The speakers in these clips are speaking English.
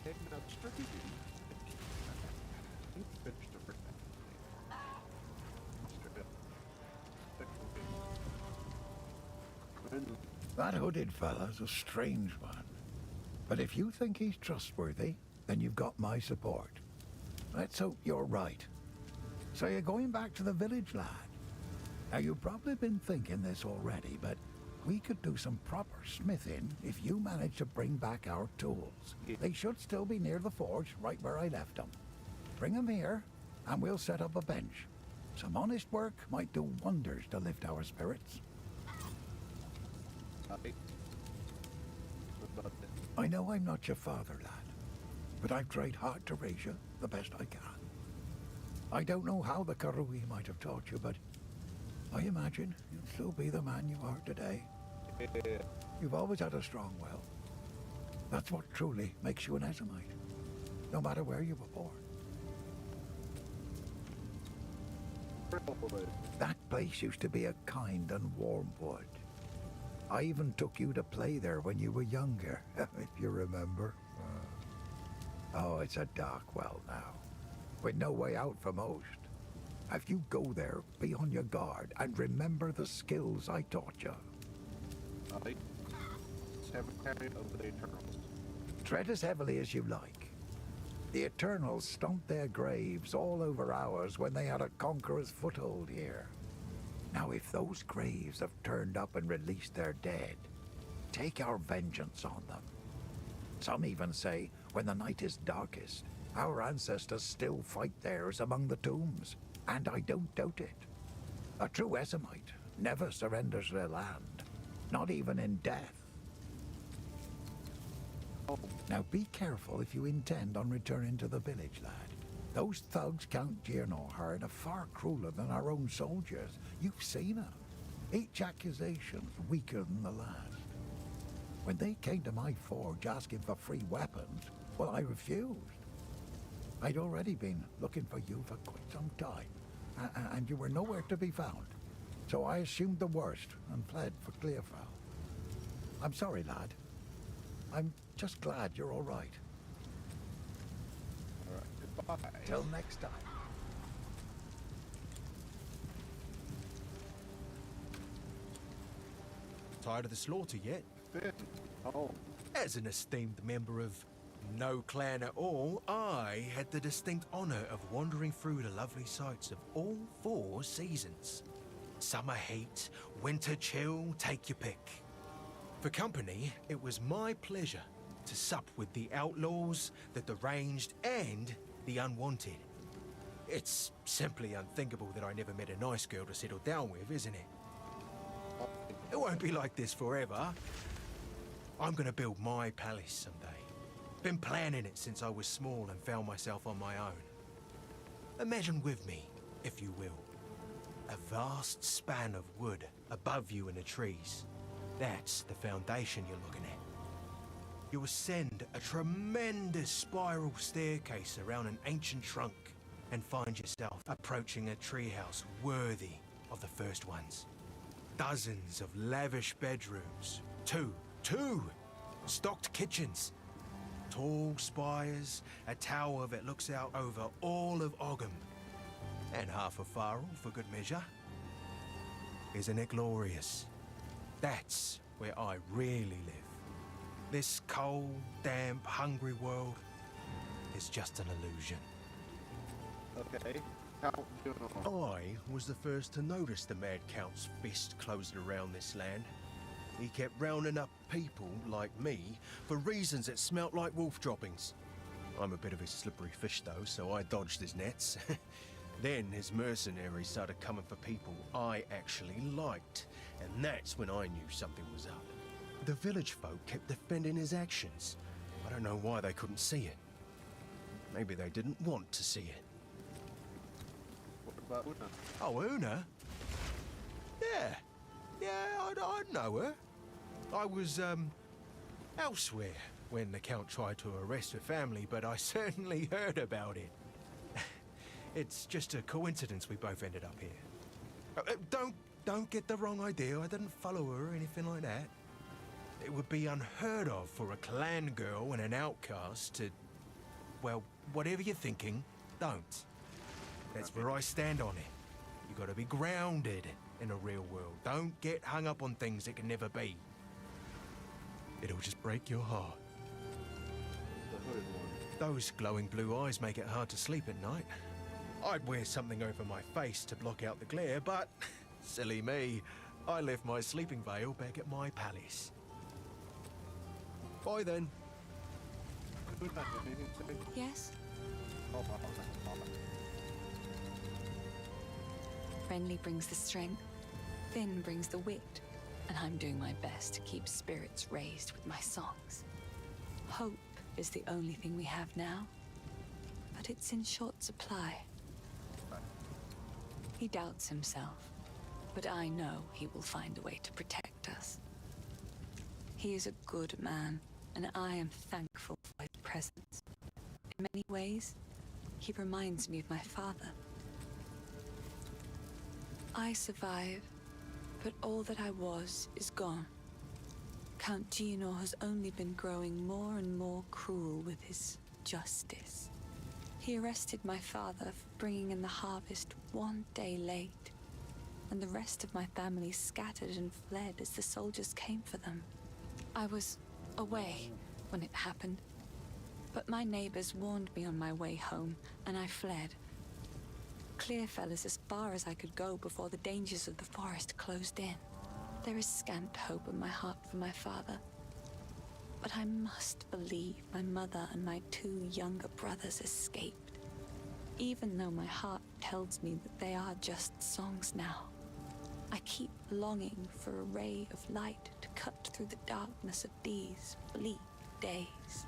now strictly finished the first That hooded fella's a strange one. But if you think he's trustworthy, then you've got my support. Let's hope you're right. So you're going back to the village, lad. Now, you've probably been thinking this already, but we could do some proper smithing if you manage to bring back our tools. They should still be near the forge, right where I left them. Bring them here, and we'll set up a bench. Some honest work might do wonders to lift our spirits. I know I'm not your father, lad, but I've tried hard to raise you the best I can. I don't know how the Karui might have taught you, but I imagine you'll still be the man you are today. You've always had a strong will. That's what truly makes you an Esamite, no matter where you were born. That place used to be a kind and warm wood. I even took you to play there when you were younger, if you remember. Oh, it's a dark well now, with no way out for most. If you go there, be on your guard, and remember the skills I taught you. Cemetery of the Eternals. Tread as heavily as you like. The Eternals stomped their graves all over ours when they had a conqueror's foothold here. Now, if those graves have turned up and released their dead, take our vengeance on them. Some even say, when the night is darkest, our ancestors still fight theirs among the tombs, and I don't doubt it. A true Esamite never surrenders their land, not even in death. Now be careful if you intend on returning to the village, lad. Those thugs Count Giernor are far crueler than our own soldiers. You've seen them. Each accusation's weaker than the last. When they came to my forge asking for free weapons, well, I refused. I'd already been looking for you for quite some time, and you were nowhere to be found. So I assumed the worst and fled for Clearfell. I'm sorry, lad. I'm just glad you're all right. All right, goodbye. Till next time. Tired of the slaughter yet? Finn. Oh. As an esteemed member of no clan at all, I had the distinct honor of wandering through the lovely sights of all 4 seasons. Summer heat, winter chill, take your pick. For company, it was my pleasure to sup with the outlaws, the deranged, and the unwanted. It's simply unthinkable that I never met a nice girl to settle down with, isn't it? It won't be like this forever. I'm gonna build my palace someday. Been planning it since I was small and found myself on my own. Imagine with me, if you will, a vast span of wood above you in the trees. That's the foundation you're looking at. You ascend a tremendous spiral staircase around an ancient trunk and find yourself approaching a treehouse worthy of the first ones. Dozens of lavish bedrooms, two stocked kitchens, tall spires, a tower that looks out over all of Ogham, and half a Farrell for good measure. Isn't it glorious? That's where I really live. This cold, damp, hungry world is just an illusion. Okay. Count Giernor. I was the first to notice the Mad Count's fist closing around this land. He kept rounding up people like me for reasons that smelt like wolf droppings. I'm a bit of a slippery fish though, so I dodged his nets. Then his mercenaries started coming for people I actually liked, and that's when I knew something was up. The village folk kept defending his actions. I don't know why they couldn't see it. Maybe they didn't want to see it. What about Una? Oh, Una? Yeah, I'd know her. I was, elsewhere when the Count tried to arrest her family, but I certainly heard about it. It's just a coincidence we both ended up here. Don't get the wrong idea. I didn't follow her or anything like that. It would be unheard of for a clan girl and an outcast to well, whatever you're thinking, don't. That's where I stand on it. You gotta be grounded in a real world. Don't get hung up on things that can never be. It'll just break your heart. The hooded one. Those glowing blue eyes make it hard to sleep at night. I'd wear something over my face to block out the glare, but silly me, I left my sleeping veil back at my palace. Bye then. Una, anything to say? Yes? Oh, oh, oh. Friendly brings the strength, thin brings the wit, and I'm doing my best to keep spirits raised with my songs. Hope is the only thing we have now, but it's in short supply. He doubts himself, but I know he will find a way to protect us. He is a good man, and I am thankful for his presence. In many ways, he reminds me of my father. I survive, but all that I was is gone. Count Gino has only been growing more and more cruel with his justice. He arrested my father for bringing in the harvest one day late, and the rest of my family scattered and fled as the soldiers came for them. I was away when it happened, but my neighbors warned me on my way home, and I fled. Clear fell as far as I could go before the dangers of the forest closed in. There is scant hope in my heart for my father, but I must believe my mother and my 2 younger brothers escaped, even though my heart tells me that they are just songs now. I keep longing for a ray of light to cut through the darkness of these bleak days.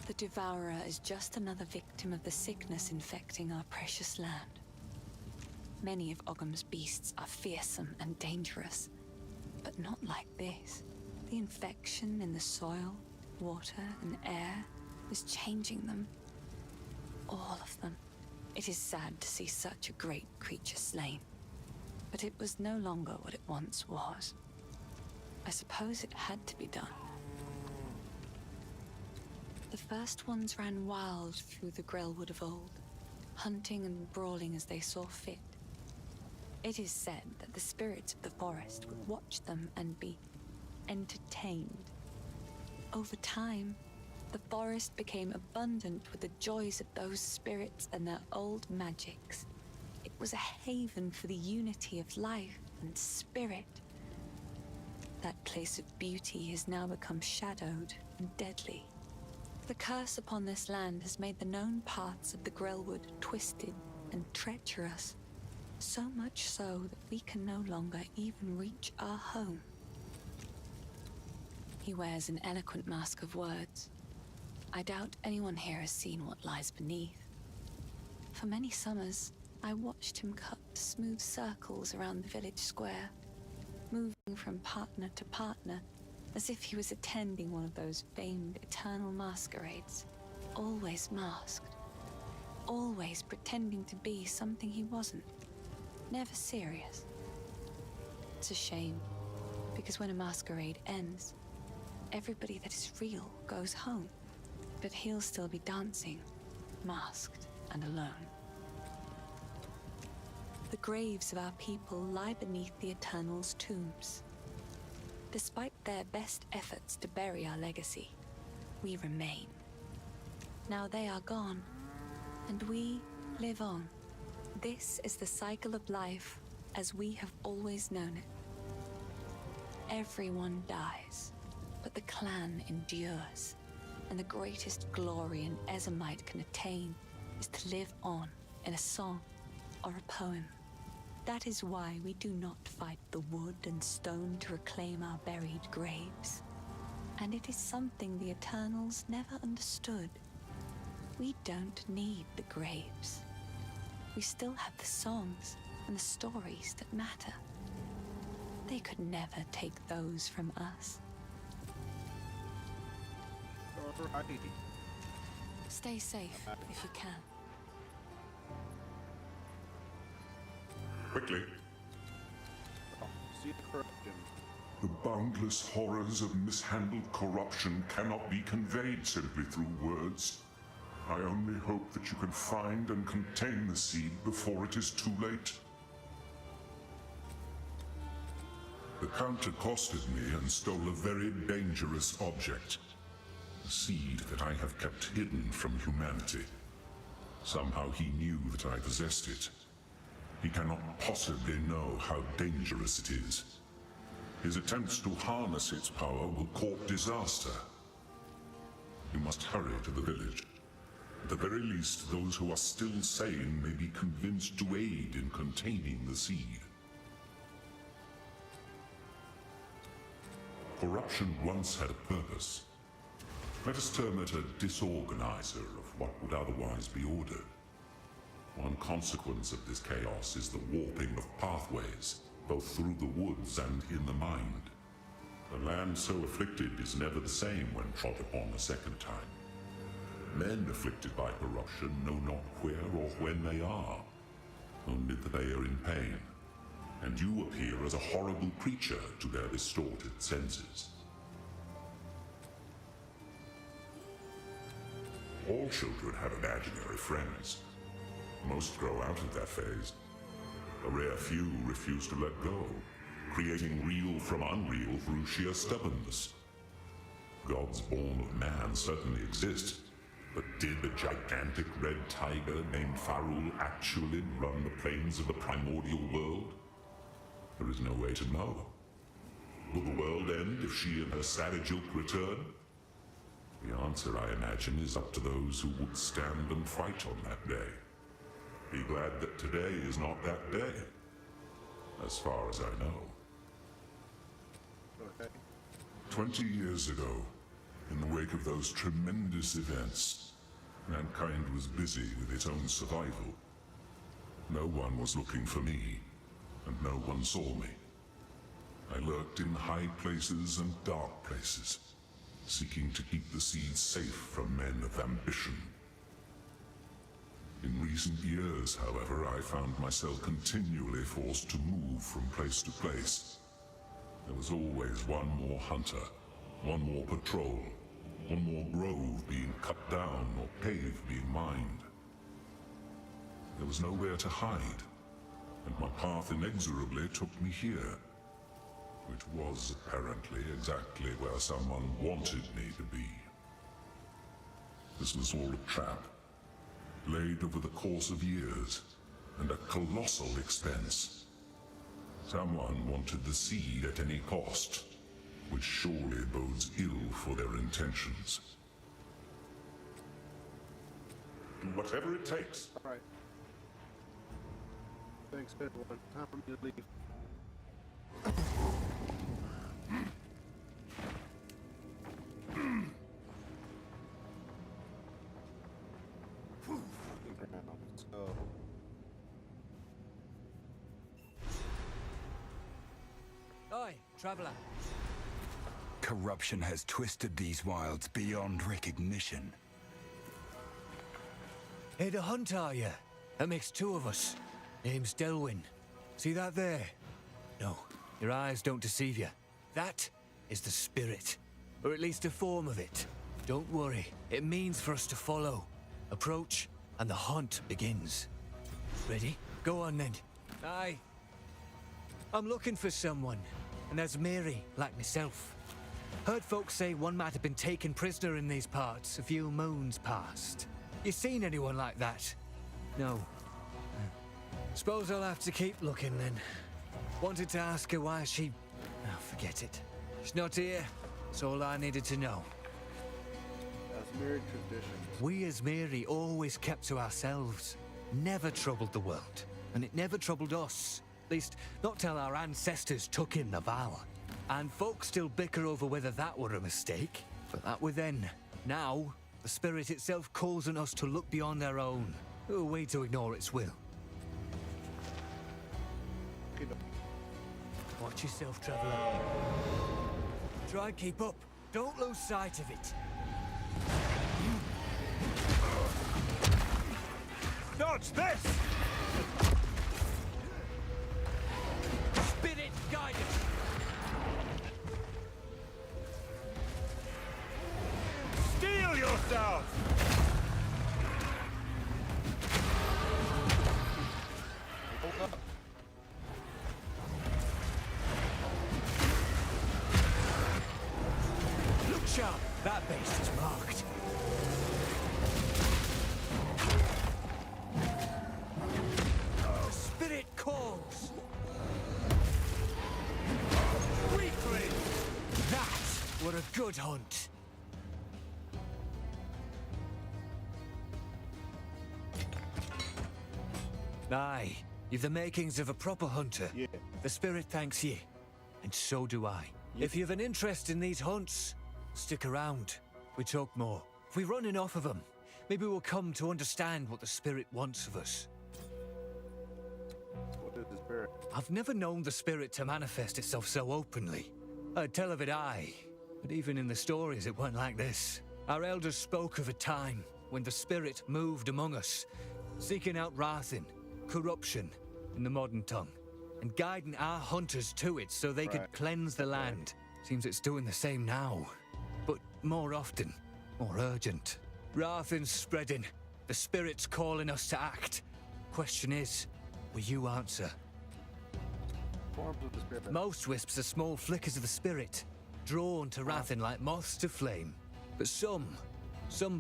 The Devourer is just another victim of the sickness infecting our precious land. Many of Ogham's beasts are fearsome and dangerous, but not like this. The infection in the soil, water, and air is changing them. All of them. It is sad to see such a great creature slain, but it was no longer what it once was. I suppose it had to be done. The first ones ran wild through the Grellwood of old, hunting and brawling as they saw fit. It is said that the spirits of the forest would watch them and be entertained. Over time, the forest became abundant with the joys of those spirits and their old magics. It was a haven for the unity of life and spirit. That place of beauty has now become shadowed and deadly. The curse upon this land has made the known paths of the Grellwood twisted and treacherous, so much so that we can no longer even reach our home. He wears an eloquent mask of words. I doubt anyone here has seen what lies beneath. For many summers, I watched him cut smooth circles around the village square, moving from partner to partner, as if he was attending one of those famed eternal masquerades. Always masked. Always pretending to be something he wasn't. Never serious. It's a shame, because when a masquerade ends, everybody that is real goes home. But he'll still be dancing, masked and alone. The graves of our people lie beneath the Eternal's tombs. Despite their best efforts to bury our legacy, we remain. Now they are gone, and we live on. This is the cycle of life as we have always known it. Everyone dies, but the clan endures, and the greatest glory an Ezemite can attain is to live on in a song or a poem. That is why we do not fight the wood and stone to reclaim our buried graves. And it is something the Eternals never understood. We don't need the graves. We still have the songs and the stories that matter. They could never take those from us. Alrighty. Stay safe if you can. Quickly. Oh, see the corruption. The boundless horrors of mishandled corruption cannot be conveyed simply through words. I only hope that you can find and contain the seed before it is too late. The Count accosted me and stole a very dangerous object. A seed that I have kept hidden from humanity. Somehow he knew that I possessed it. He cannot possibly know how dangerous it is. His attempts to harness its power will court disaster. You must hurry to the village. At the very least, those who are still sane may be convinced to aid in containing the seed. Corruption once had a purpose. Let us term it a disorganizer of what would otherwise be ordered. One consequence of this chaos is the warping of pathways, both through the woods and in the mind. The land so afflicted is never the same when trod upon a second time. Men afflicted by corruption know not where or when they are, only that they are in pain, and you appear as a horrible creature to their distorted senses. All children have imaginary friends. Most grow out of that phase. A rare few refuse to let go, creating real from unreal through sheer stubbornness. Gods born of man certainly exist, but did the gigantic red tiger named Farul actually run the plains of the primordial world? There is no way to know. Will the world end if she and her savage ilk return? The answer, I imagine, is up to those who would stand and fight on that day. Be glad that today is not that day, as far as I know. Okay. 20 years ago, in the wake of those tremendous events, mankind was busy with its own survival. No one was looking for me, and no one saw me. I lurked in high places and dark places, seeking to keep the seeds safe from men of ambition. In recent years, however, I found myself continually forced to move from place to place. There was always one more hunter, one more patrol, one more grove being cut down or cave being mined. There was nowhere to hide, and my path inexorably took me here, which was apparently exactly where someone wanted me to be. This was all a trap, laid over the course of years, and at colossal expense. Someone wanted the seed at any cost, which surely bodes ill for their intentions. Do whatever it takes. All right. Thanks, everyone. Time for me to leave. So, Oi, traveler. Corruption has twisted these wilds beyond recognition. Hey, the hunt, are you? That makes two of us. Name's Delwyn. See that there? No, your eyes don't deceive you. That is the spirit. Or at least a form of it. Don't worry, it means for us to follow. Approach, and the hunt begins. Ready? Go on then. Aye. I'm looking for someone, and there's Mary, like myself. Heard folks say one might have been taken prisoner in these parts a few moons past. You seen anyone like that? No. Suppose I'll have to keep looking then. Wanted to ask her why she... Oh, forget it. She's not here. That's all I needed to know. as married traditions. We as Mary always kept to ourselves. Never troubled the world. And it never troubled us. At least, not till our ancestors took in the vow. And folks still bicker over whether that were a mistake. But that were then. Now, the spirit itself calls on us to look beyond our own. Who are we to ignore its will? Watch yourself, traveler. Try and keep up. Don't lose sight of it. Dodge this! Spirit guidance! south! Hold up. Look sharp! That base is marked. The spirit calls! Weakling! That were a good hunt. Aye, you've the makings of a proper hunter. Yeah. The spirit thanks ye, and so do I. If you've an interest in these hunts, stick around. We talk more. If we run enough of them, maybe we'll come to understand what the spirit wants of us. What is the spirit? I've never known the spirit to manifest itself so openly. I'd tell of it aye, but even in the stories it weren't like this. Our elders spoke of a time when the spirit moved among us, seeking out Rathin, corruption in the modern tongue, and guiding our hunters to it so they could cleanse the land. Seems it's doing the same now, but more often, more urgent. Rathin's spreading, the spirit's calling us to act. Question is, will you answer? Forms of the spirit. Most wisps are small flickers of the spirit, drawn to Rathin like moths to flame. But some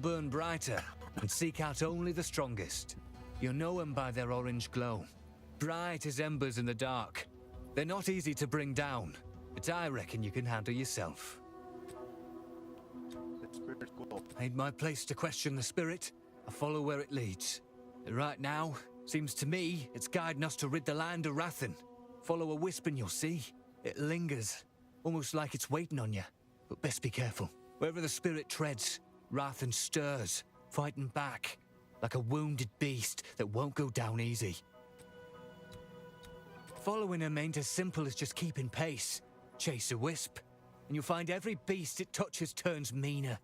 burn brighter and seek out only the strongest. You'll know them by their orange glow, bright as embers in the dark. They're not easy to bring down, but I reckon you can handle yourself. The spirit's cool. Ain't my place to question the spirit. I follow where it leads. And right now, seems to me it's guiding us to rid the land of Rathin. Follow a wisp and you'll see. It lingers, almost like it's waiting on you. But best be careful. Wherever the spirit treads, Rathin stirs, fighting back, like a wounded beast that won't go down easy. Following him ain't as simple as just keeping pace. Chase a wisp, and you'll find every beast it touches turns meaner,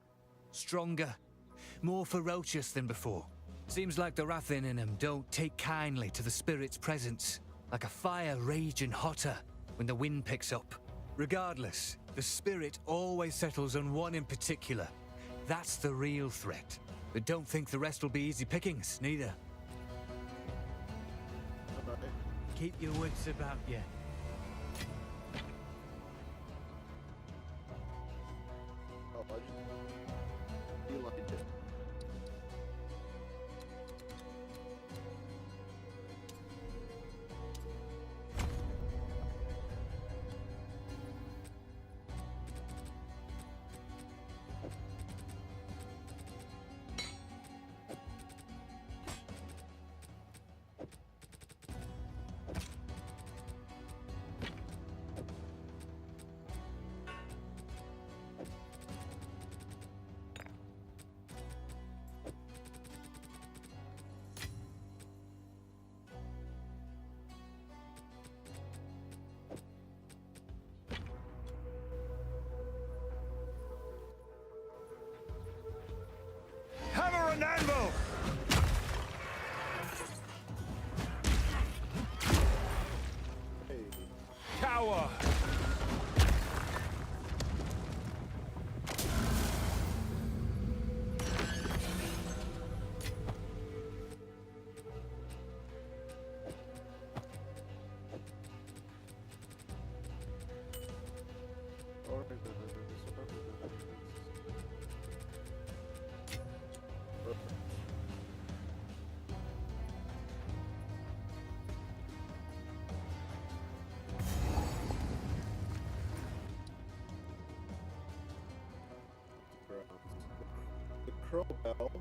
stronger, more ferocious than before. Seems like the Rathin in him don't take kindly to the spirit's presence, like a fire raging hotter when the wind picks up. Regardless, the spirit always settles on one in particular. That's the real threat. But don't think the rest will be easy pickings, neither. Alright. Keep your wits about you. Oh, I just feel like it. Hammer and anvil! Hey. Cower! The Crow Bell,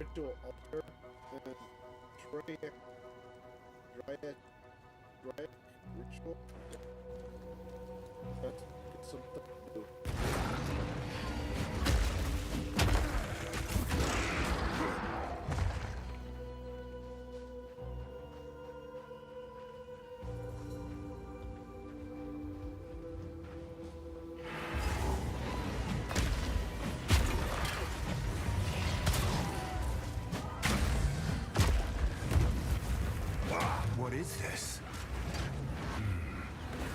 Ritual Altar, and Dryad Ritual. Let's get some stuff to do. What is this?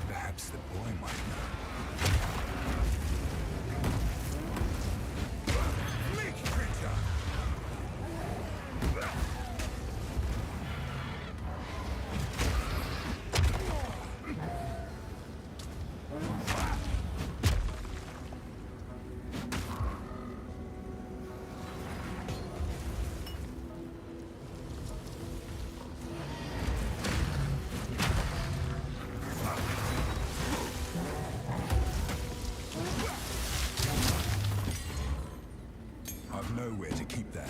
Perhaps the boy might know. nowhere to keep that.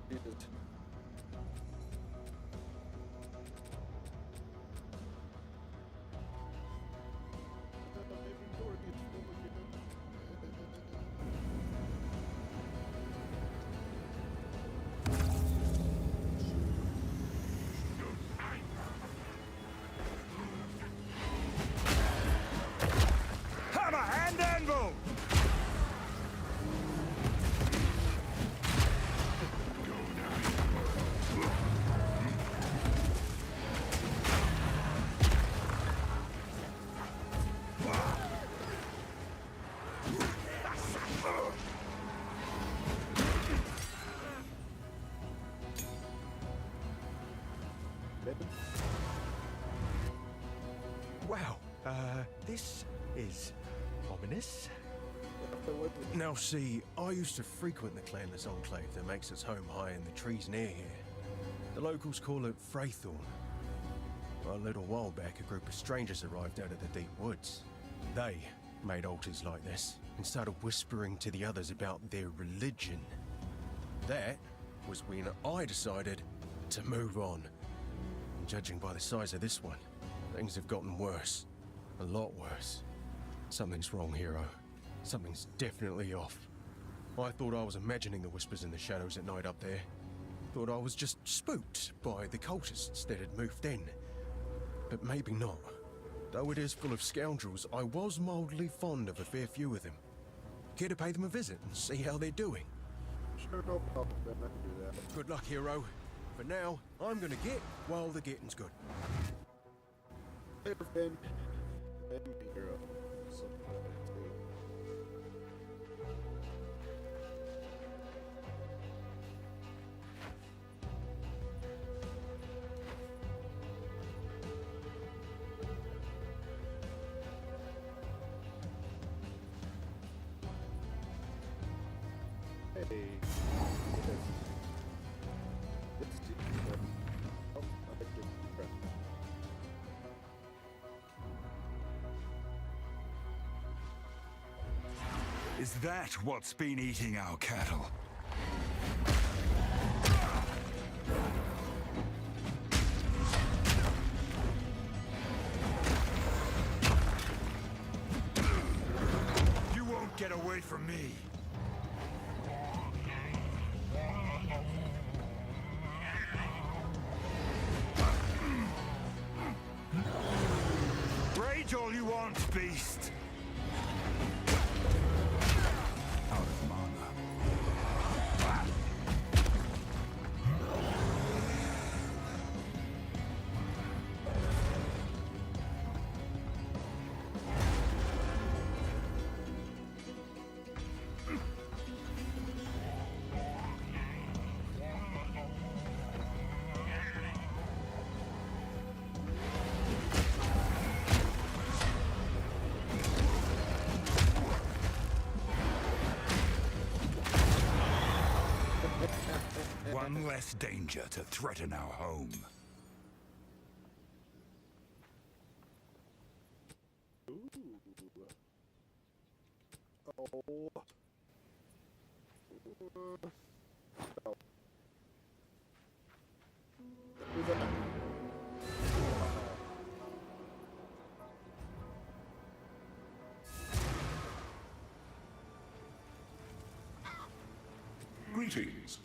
Jesus. Hammer and anvil! Wow, this is ominous. Now see, I used to frequent the clanless enclave that makes its home high in the trees near here. The locals call it Freythorn. A little while back, a group of strangers arrived out of the deep woods. They made altars like this and started whispering to the others about their religion. That was when I decided to move on. And judging by the size of this one, things have gotten worse. A lot worse. Something's wrong, hero. Something's definitely off. I thought I was imagining the whispers in the shadows at night up there. Thought I was just spooked by the cultists that had moved in. But maybe not. Though it is full of scoundrels, I was mildly fond of a fair few of them. Care to pay them a visit and see how they're doing? Sure, no problem, Ben. I can do that. Good luck, hero. For now, I'm gonna get while the getting's good. Later, Ben. Ben, hero. Something like that. Hey. Let's see. Oh, I like this. Is that what's been eating our cattle? You won't get away from me! Rage all you want, beast! Out of mana. One less danger to threaten our home. Oh. Oh. Who's that? Greetings.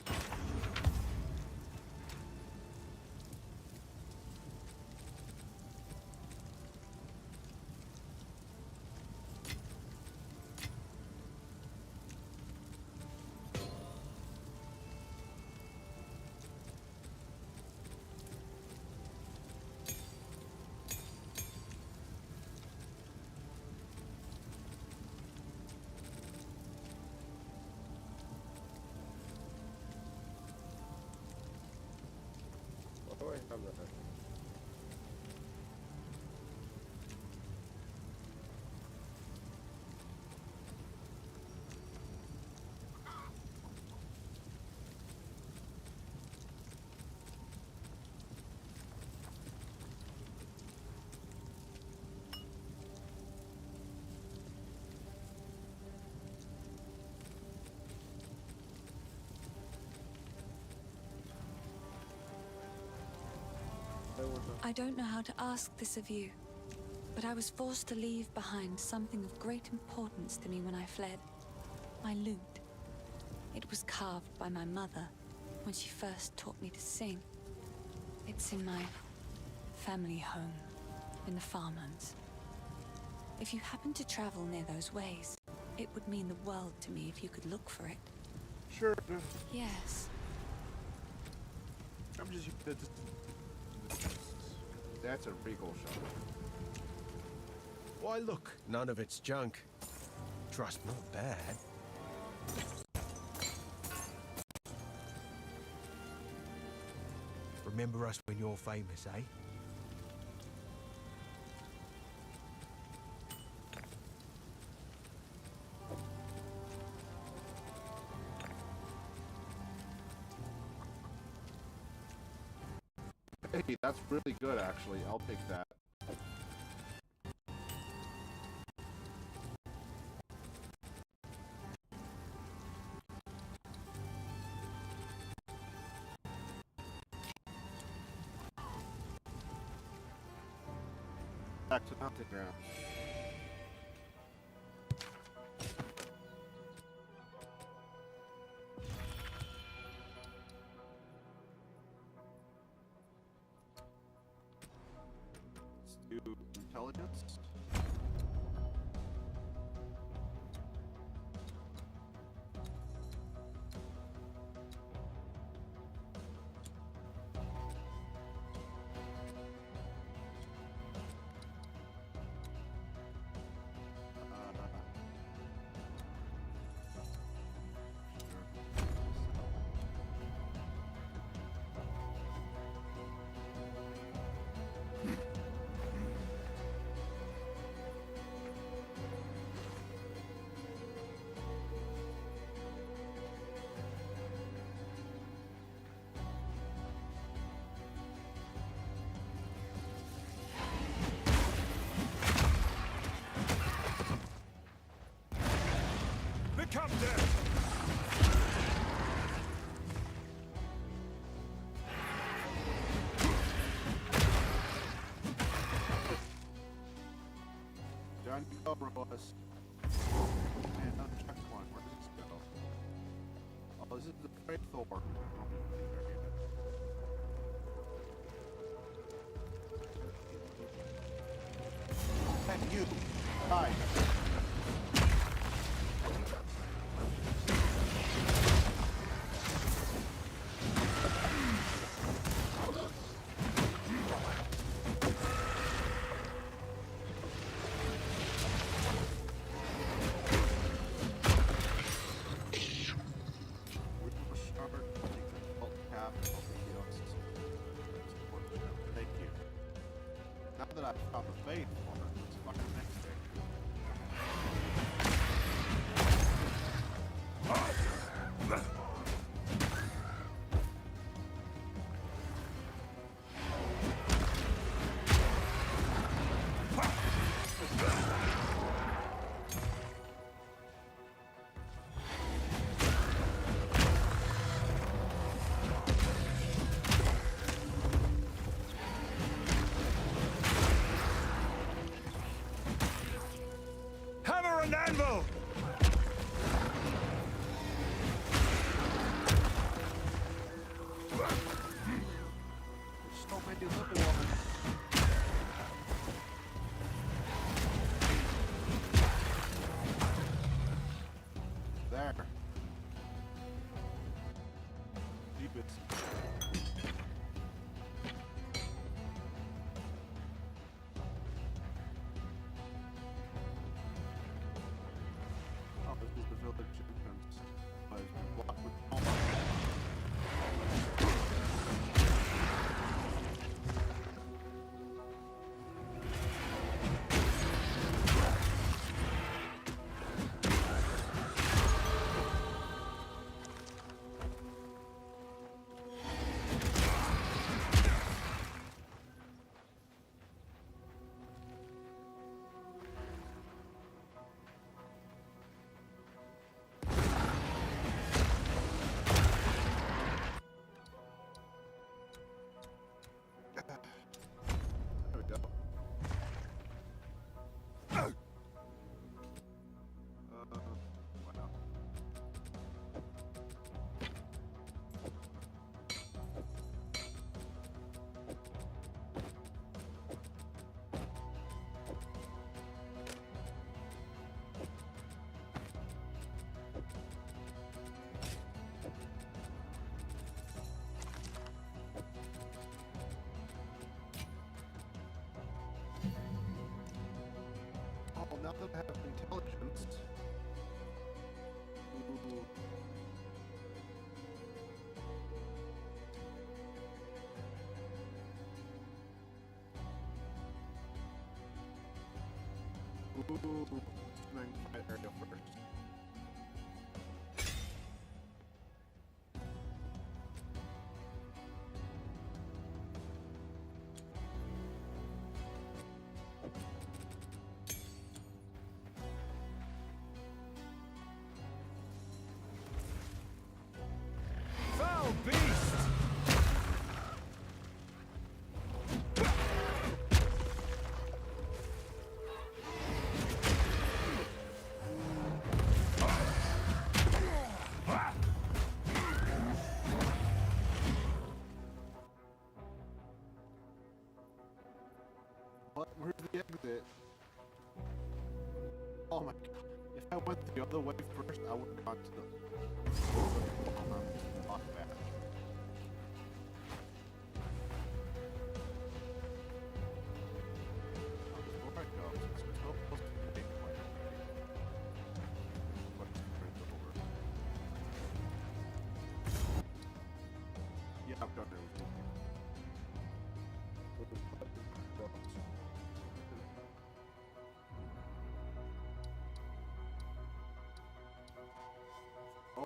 Why do I have that? I don't know how to ask this of you, but I was forced to leave behind something of great importance to me when I fled. My lute. It was carved by my mother when she first taught me to sing. It's in my family home in the farmlands. If you happen to travel near those ways, it would mean the world to me if you could look for it. Sure. Yes. I'm just. That's a regal shovel. Why, look, none of it's junk. Trust, not bad. Remember us when you're famous, eh? Hey, that's really good, actually. I'll take that. Back to mountain ground. Let's do intelligence. Become death! Down you go, Roas. And another checkpoint. Where does this go? Oh, this is the Great Thor. And you, die. Thank you. Now that I've found the faith for it, let's fucking next thing. Hammer and now that I have intelligence. Ooh. Ooh, magnified area first. Foul beast! What? Where's the exit? Oh my god. If I went the other way first, I would have gone to the lock back. Before I go, it's so close to the big point. What's over? Yeah, I've done everything.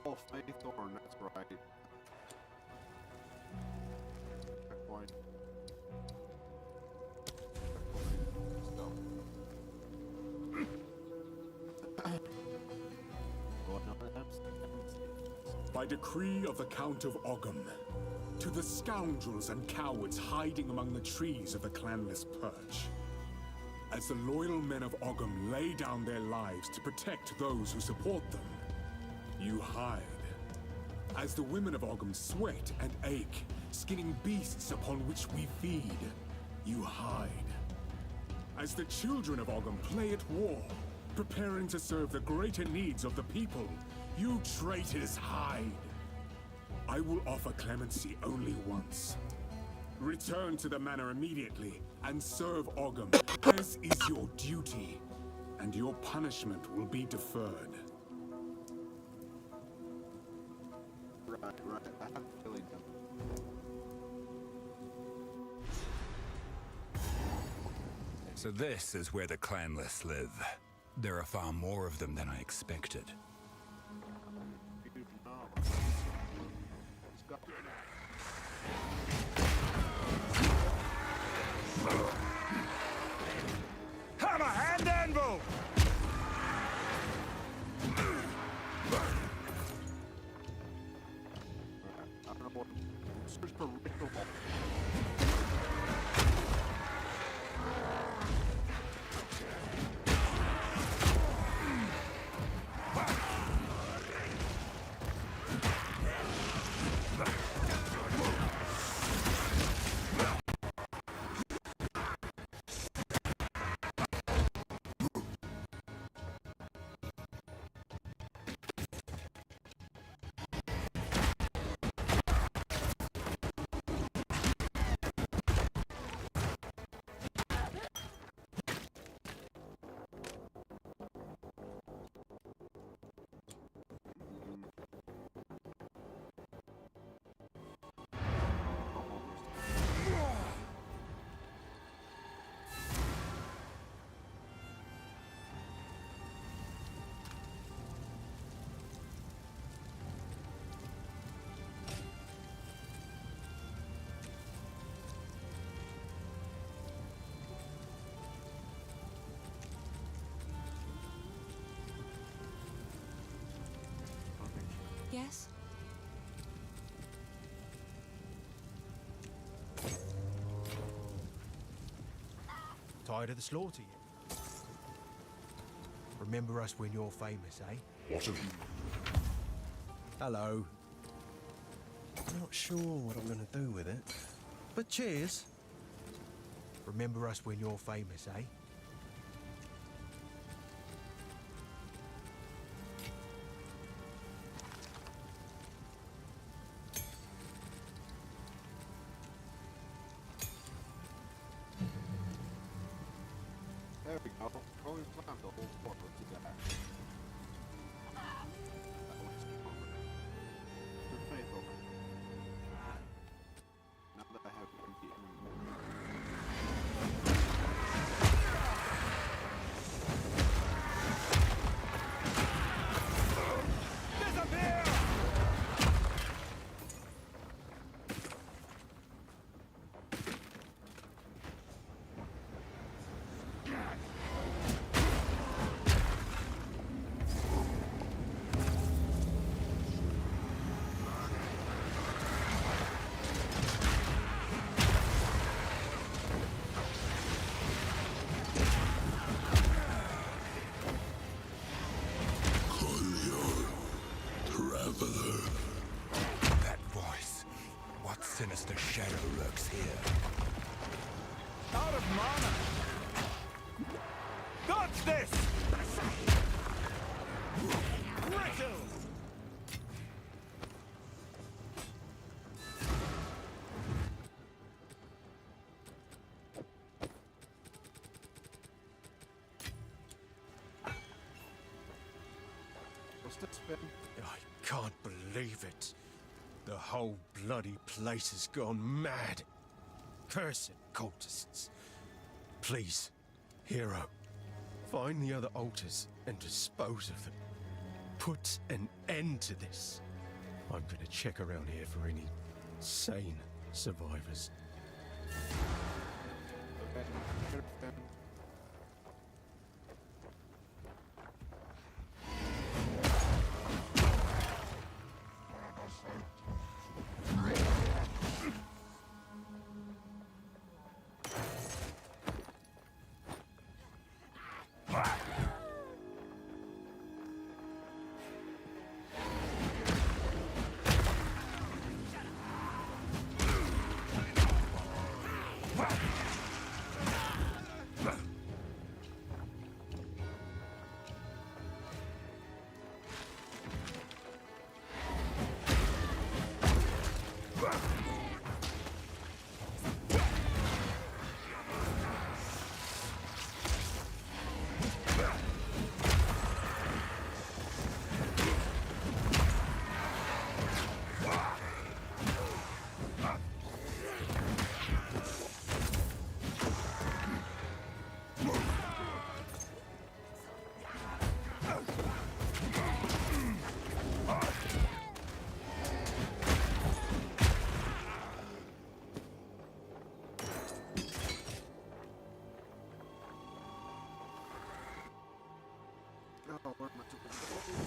Oh, Faithorn, that's right. Checkpoint. Let's go. By decree of the Count of Ogham, to the scoundrels and cowards hiding among the trees of the clanless Perch. As the loyal men of Ogham lay down their lives to protect those who support them, you hide. As the women of Ogham sweat and ache, skinning beasts upon which we feed, you hide. As the children of Ogham play at war, preparing to serve the greater needs of the people, you traitors hide. I will offer clemency only once. Return to the manor immediately and serve Ogham, as is your duty, and your punishment will be deferred. Right. I have a feeling that. So this is where the clanless live. There are far more of them than I expected. You know. Let's go. Hammer and anvil! I don't know what. Search for ritual. Yes? Tired of the slaughter yet? Remember us when you're famous, eh? What have you? Hello. I'm not sure what I'm going to do with it, but cheers. Remember us when you're famous, eh? Hey, There we go. Oh, we climbed the whole floor. Let's do that. That one's stronger. Good faith over. Now that I have empty That voice. What sinister shadow lurks here? Out of mana! Dodge this! Brittle! What's this spin? I can't believe it. The whole bloody place has gone mad. Cursed cultists. Please, hero, find the other altars and dispose of them. Put an end to this. I'm gonna check around here for any sane survivors. Okay, here, spin. Oh, where am I supposed to go?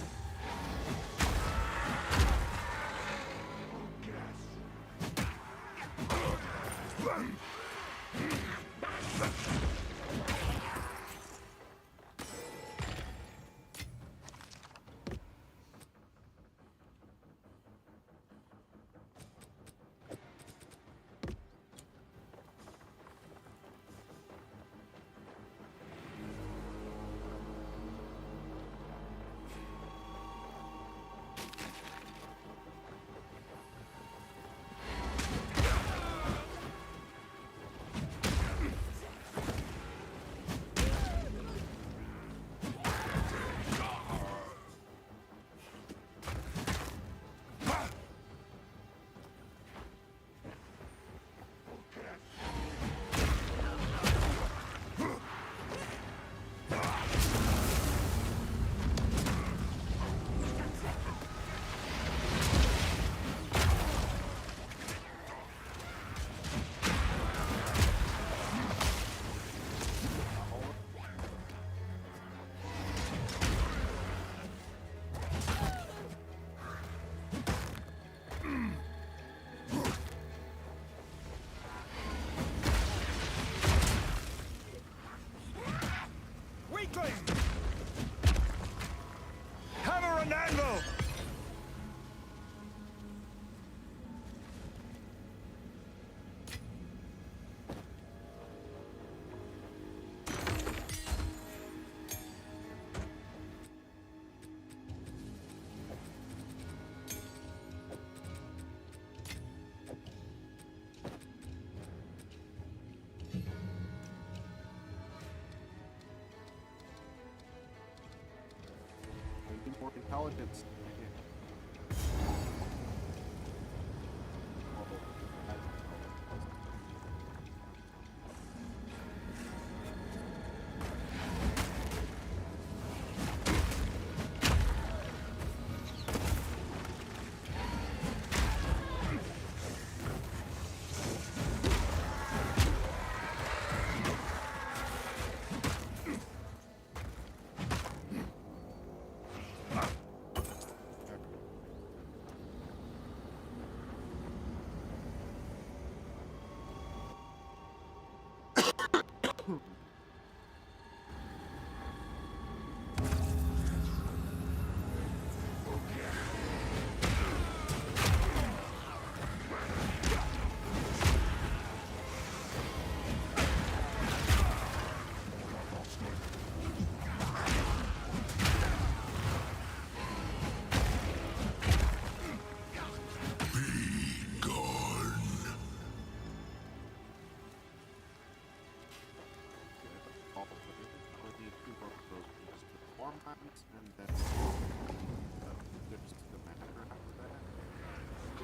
Or intelligence.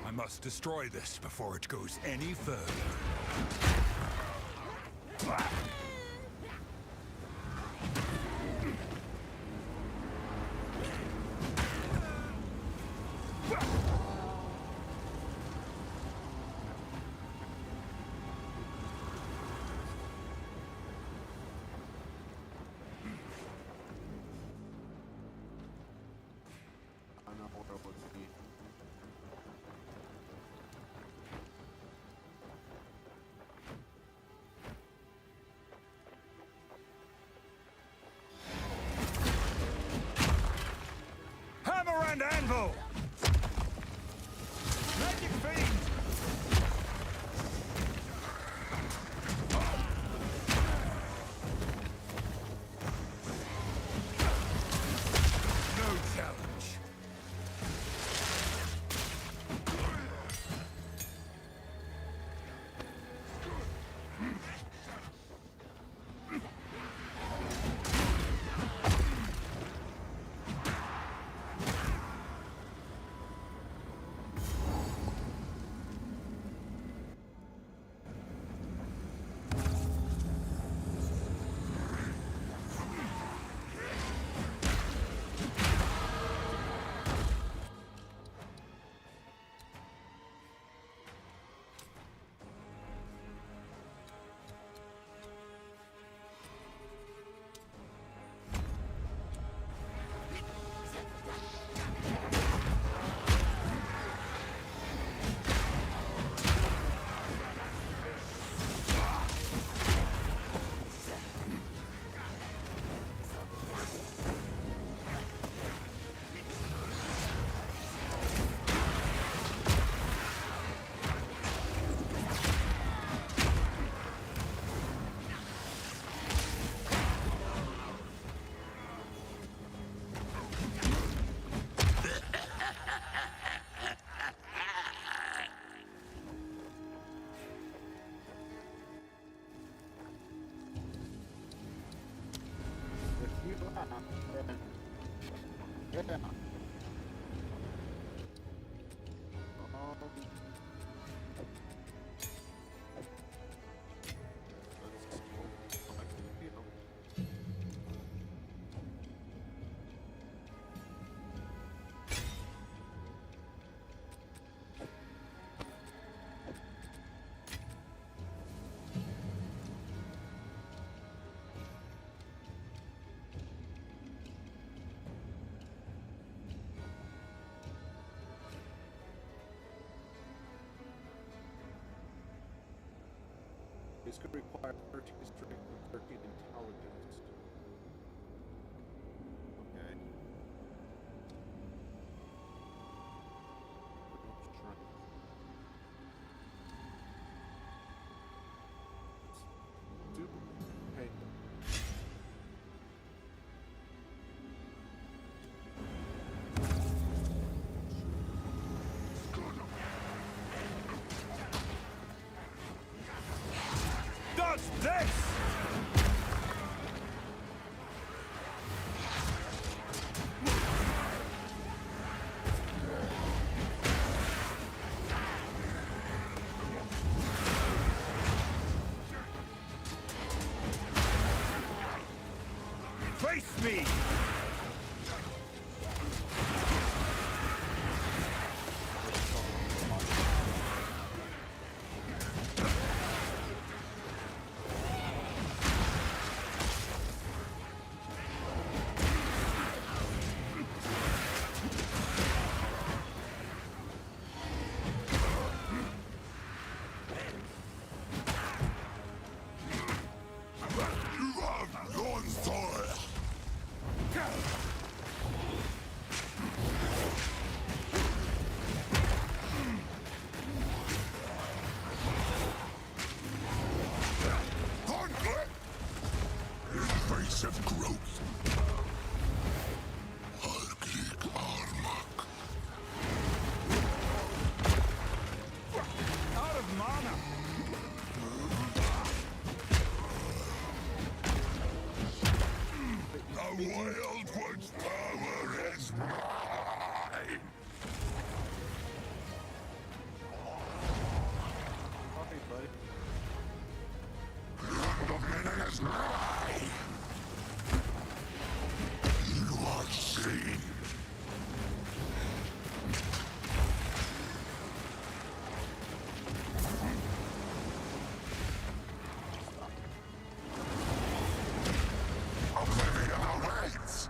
I must destroy this before it goes any further. Hammer and anvil! Magic fiend! No challenge. Yeah. This could require 13 strength and 13 intelligence. Okay. Strength. Let's do pain. Does this! Face me! You have gone far! Conflict! Invasive growth. Harklik Armak. Out of mana! The Wild One's power is mine! Sorry, buddy. Land of Meaning is nigh! You are seen! Oblivion awaits!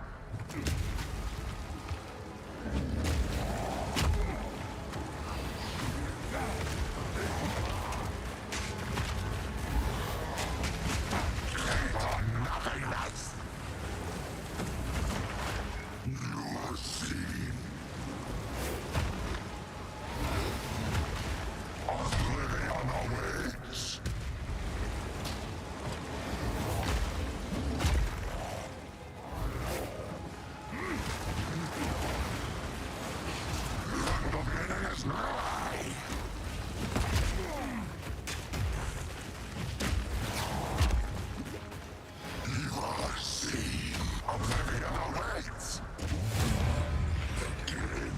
Nothingness! You are seen! Oblivion awaits! Land of Meaning is nigh! You are seen! Oblivion awaits! Begin!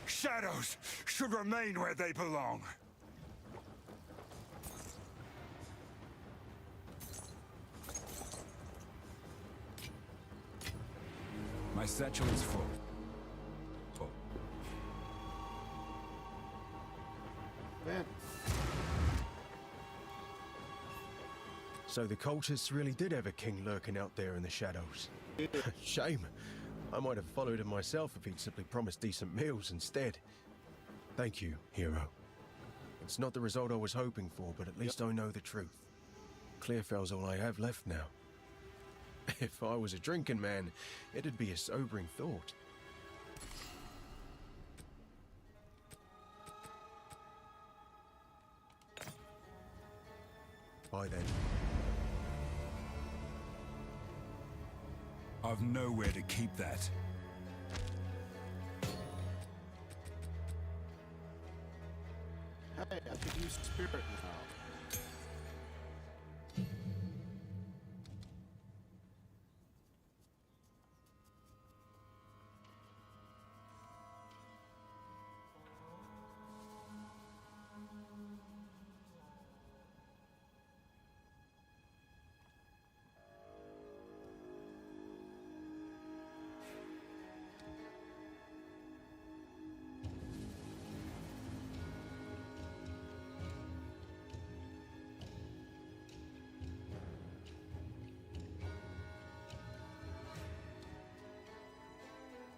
Shadows should remain where they belong. My satchel is full. Full. Man, So the cultists really did have a king lurking out there in the shadows. Shame. I might have followed him myself if he'd simply promised decent meals instead. Thank you, hero. It's not the result I was hoping for, but at least I know the truth. Clearfell's all I have left now. If I was a drinking man, it'd be a sobering thought. Bye then. I've nowhere to keep that. hey, I could use spirit now.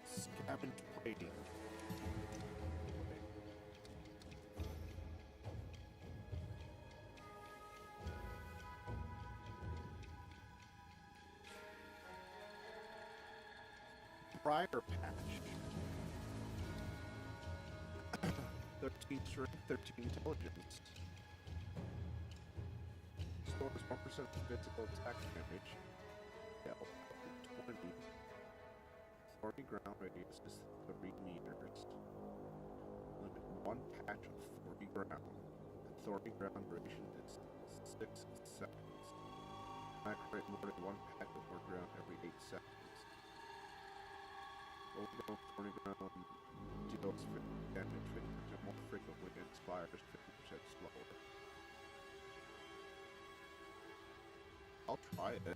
Scavenge plating. Briar patch. 13 strength, 13 intelligence. Stores 1% physical attack damage. Yeah, 20. Thorny ground radius is 3 meters. Limit 1 patch of thorny ground. The thorny ground duration is 6 seconds. Activate more than 1 patch of thorny ground every 8 seconds. Overgrown thorny ground deals 50 damage 50% more frequently and expires 50% slower. I'll try it.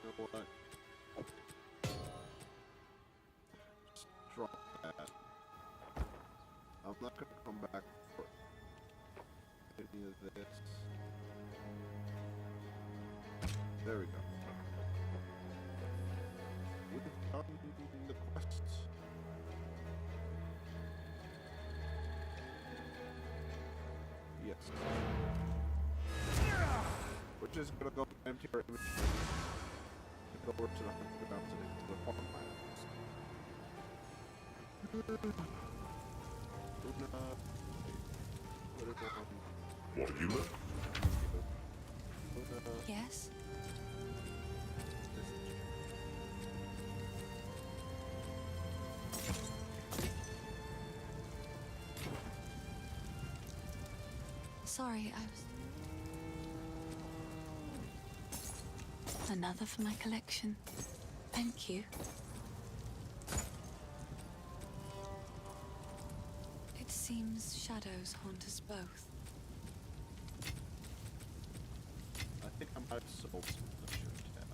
You know what? Just drop that. I'm not gonna come back for any of this. There we go. We've done the quests. Yes. We're just gonna go empty our inventory and go over to the farmlands. What have you learned? Yes? Sorry, I was... Another for my collection. Thank you. It seems shadows haunt us both. I think I might have sold some of the shit I have.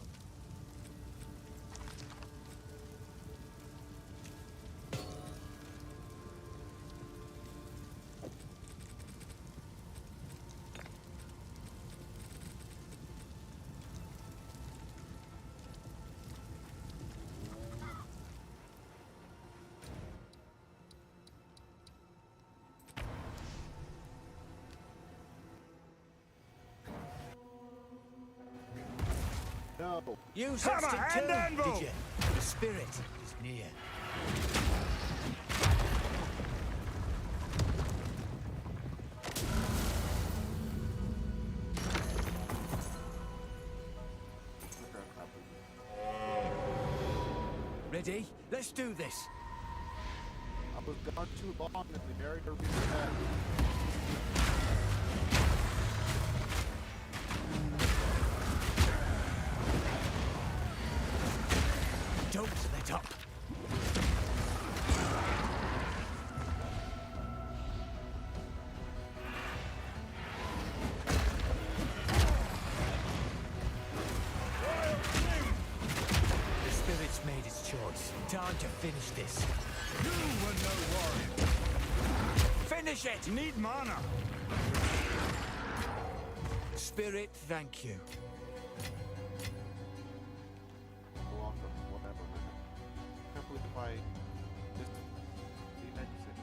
No. Use instinct too, did you? The spirit is near. Ready? Let's do this. I was gone too long in the area reset. Don't let up. The spirit's made its choice. Time to finish this. You were no warrior. Finish it! Need mana. Spirit, thank you. Welcome, whatever, man. I can't believe I just the exit.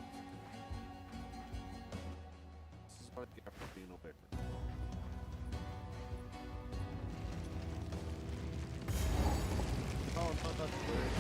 This is what I get for being a bear. Oh, no, that's weird.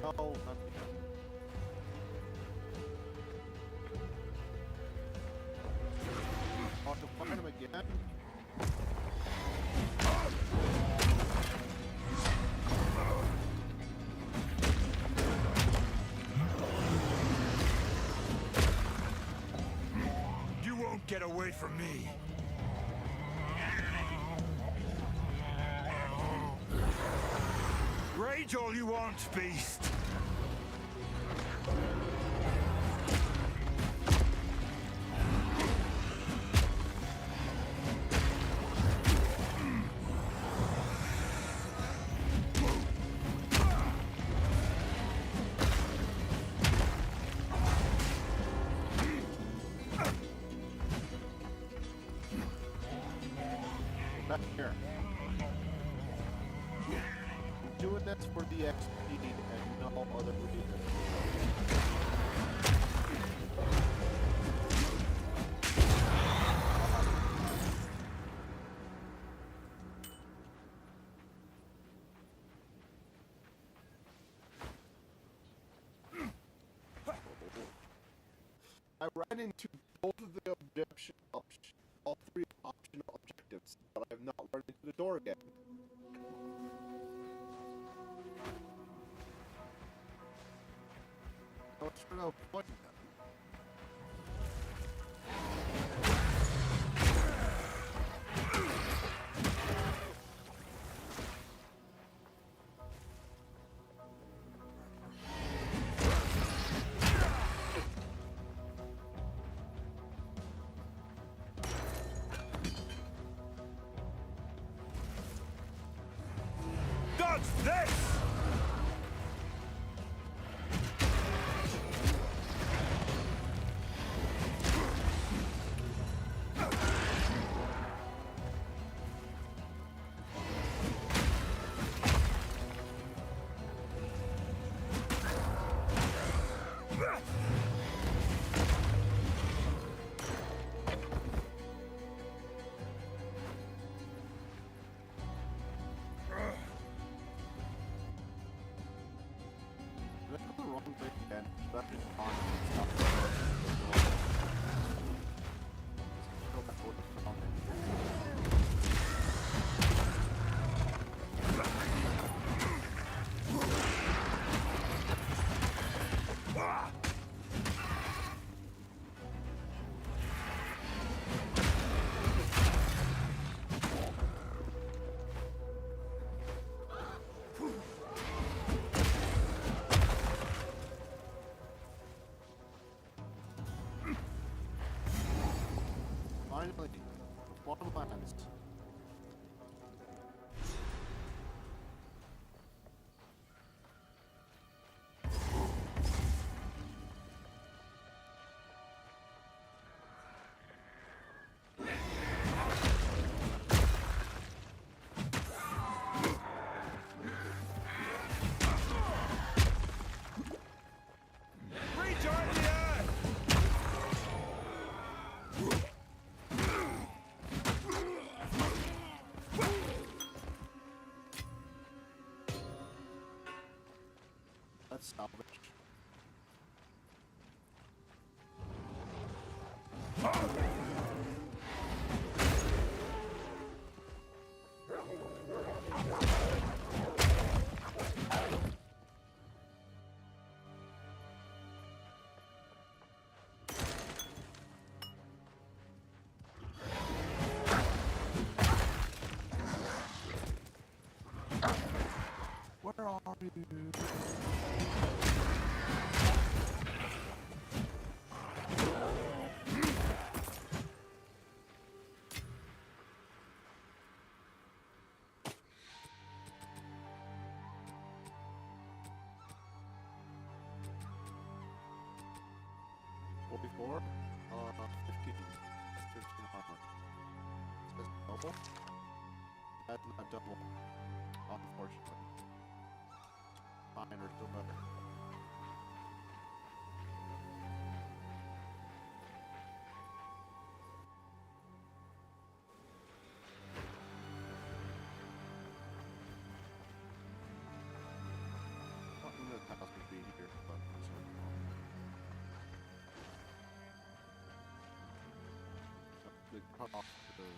No, not again. Oh, to find him again? You won't get away from me. Great Rage all you want, beast! Back here. I'm doing this for the XP and no other reason. I ran into both of the all three optional objectives, but I have not run into the door again. I was trying to avoid them. Dodge this! Did I go the wrong way again? Should I just on and stop? Go back over the front. Finally, Farmlands. Rejoin the earth! Let's salvage. Where are you? $44? 15. 15 armor. Is this double? That's not double. Unfortunately. Mine are still better. Not in the house would be here, but so. They cut off the way.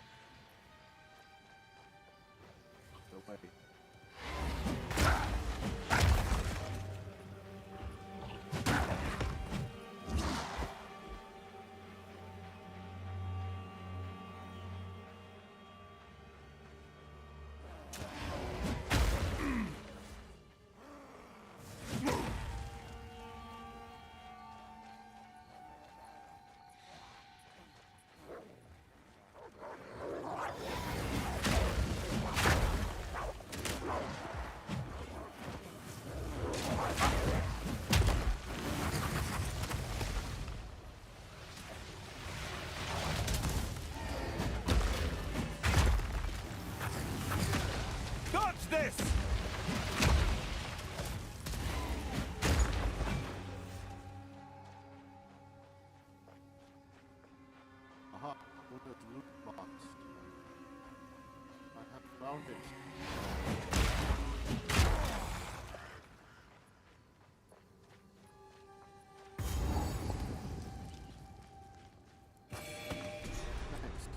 found it. Nice.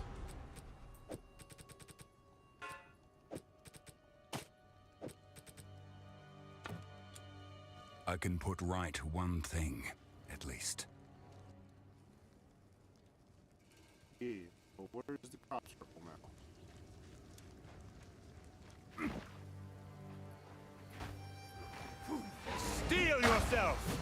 I can put right one thing, at least. Yeah, but where's the crop circle now? Steel yourself!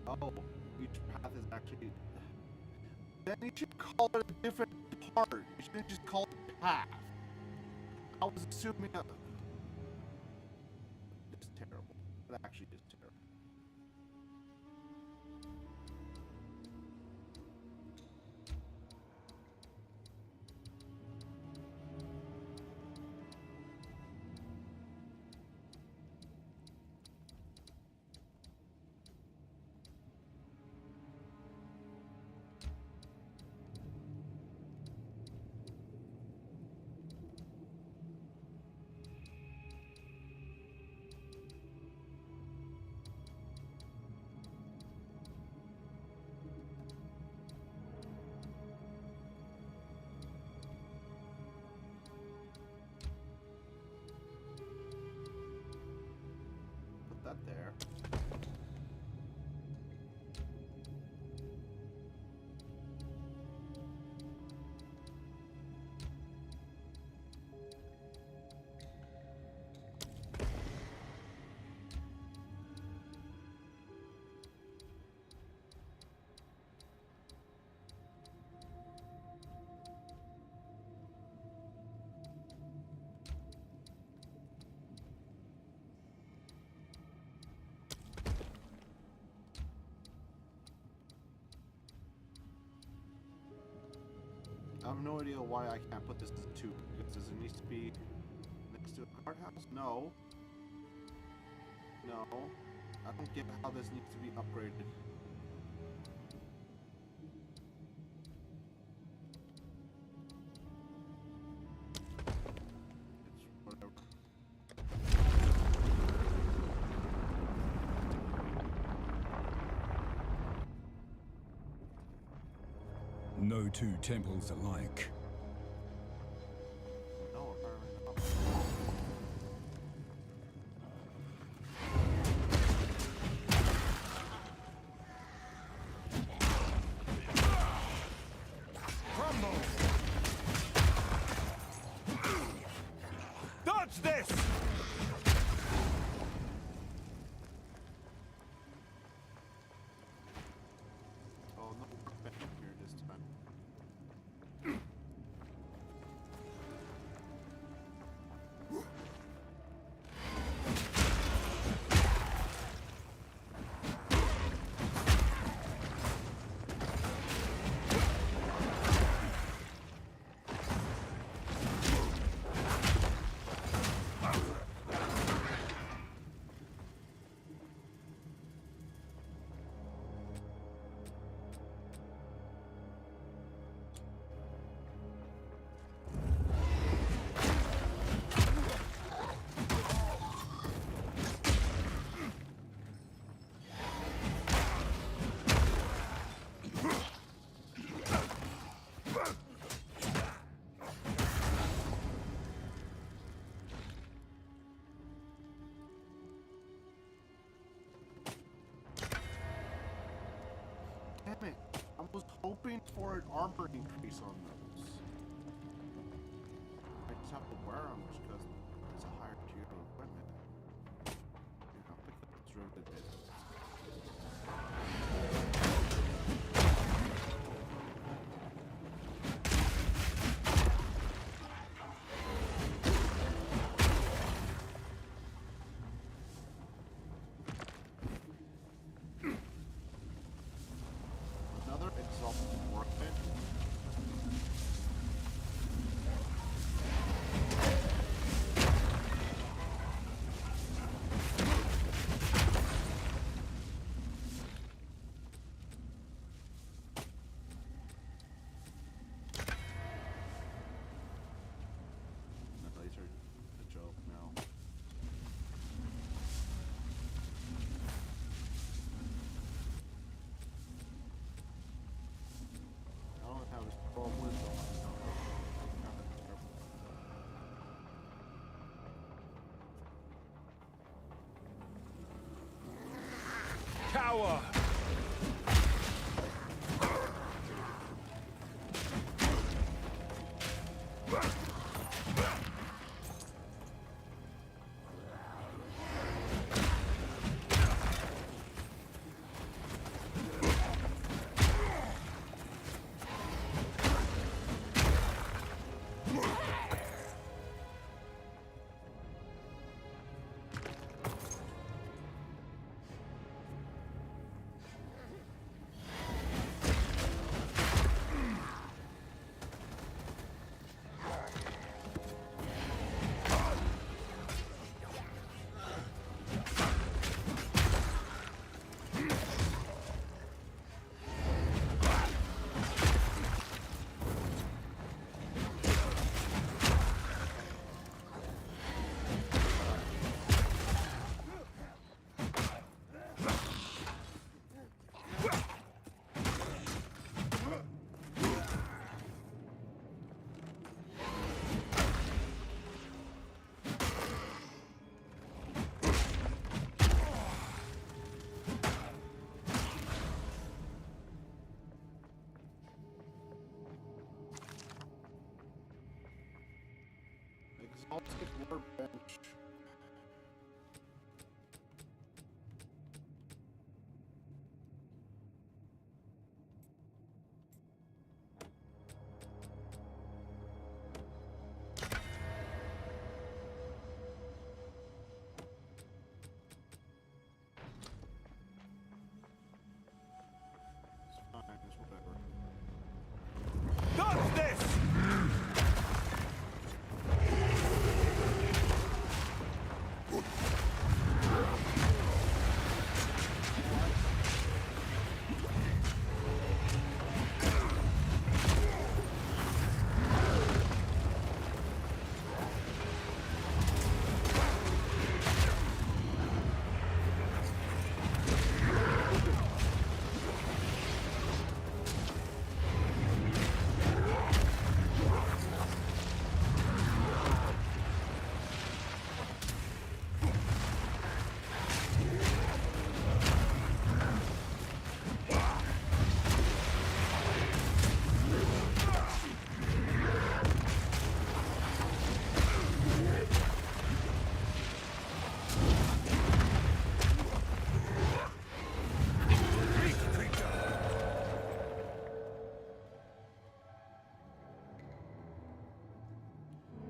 Oh, each path is actually... Then you should call it a different part. You shouldn't just call it path. I was assuming it's terrible. It actually is terrible. That there. I have no idea why I can't put this as 2, because does it need to be next to a guardhouse? No. No. I don't get how this needs to be upgraded. It's whatever. No two temples alike. No, apparently not. Crumble! Dodge this! Oh, no, back here this time. Damn it. I was hoping for an armor increase on those. I just have to wear them just because it's a higher tier of equipment. Yeah, I'll pick up the derivative bit. Another exalted workbench. The laser, a joke now. I don't have his 12 wisdom. Cower! I'll take workbench. It's fine, it's whatever. Dodge this!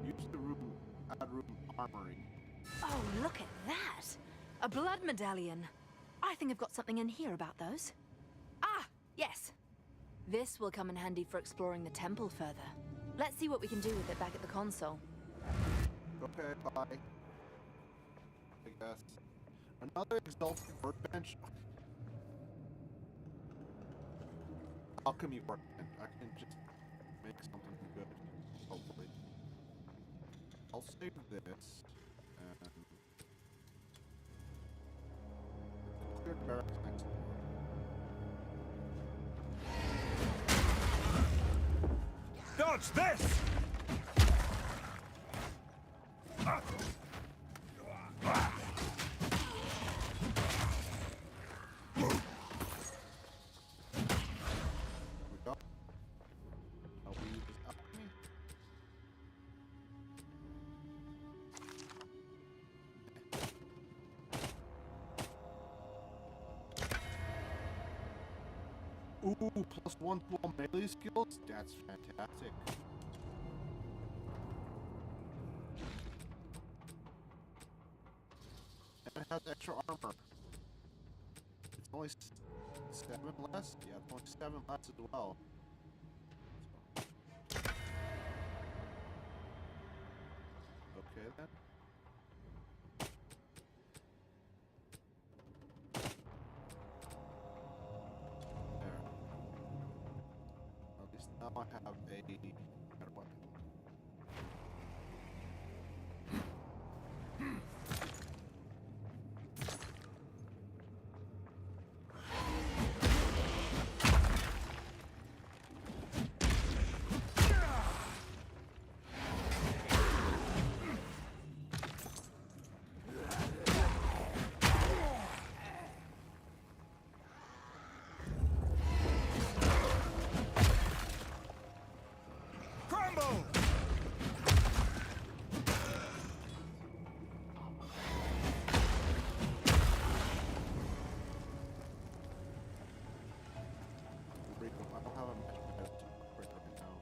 Use the room, add room armory. Oh, look at that! A blood medallion. I think I've got something in here about those. Ah, yes. This will come in handy for exploring the temple further. Let's see what we can do with it back at the console. Okay, bye. I guess. Another exalted workbench. Alchemy workbench. I can just make something good, hopefully. I'll save this and clear the barracks next door. Dodge this! We go. How we use this alchemy? Ooh, +1 to all melee skills? That's fantastic. And it has extra armor. It's only 7 less? Yeah, it's only 7 less as well. Okay then. There. At least now I have a better weapon. Crumble! I don't have a magic test to upgrade right now.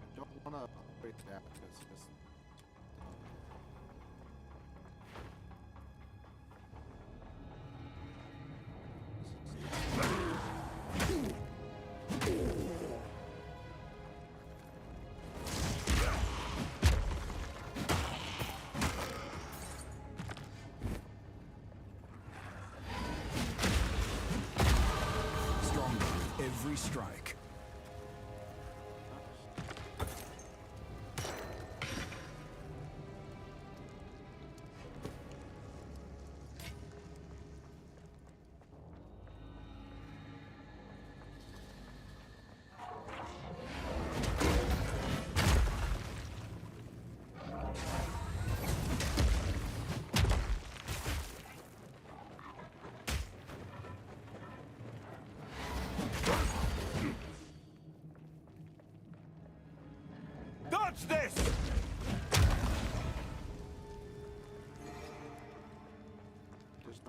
I don't want to upgrade that because it's Stronger with every strike.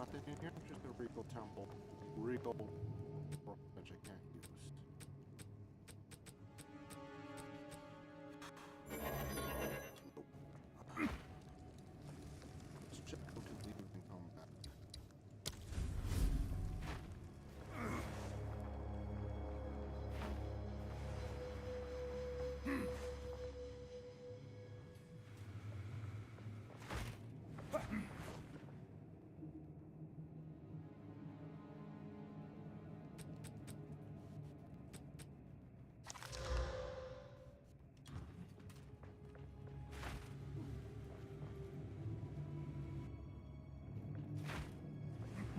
nothing in here, just a regal temple. Regal, which I can't use. Let's check out to leave and come back.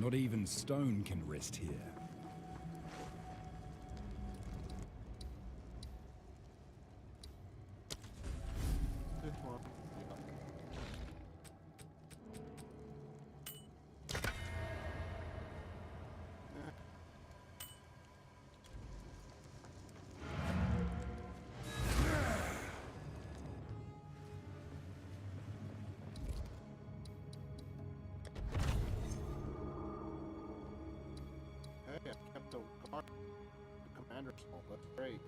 Not even stone can rest here. This one. Hey, I kept the guard, the commander's home. That's great.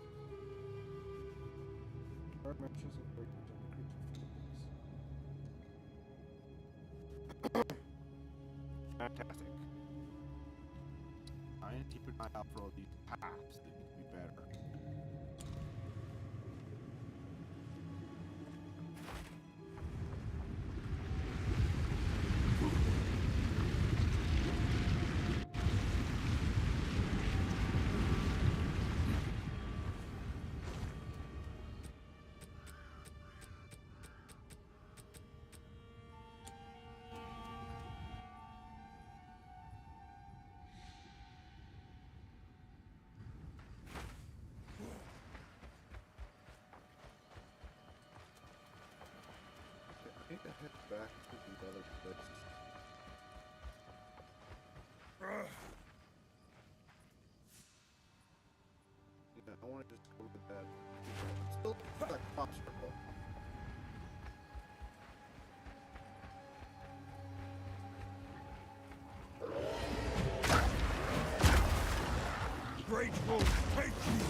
Guard matches and break into the creature. Fantastic. I need to keep an eye out for all these paths. They need to be better. I need to head back to the other place. Yeah, I want to just go with that. Still that crop circle. Great wolf, take you!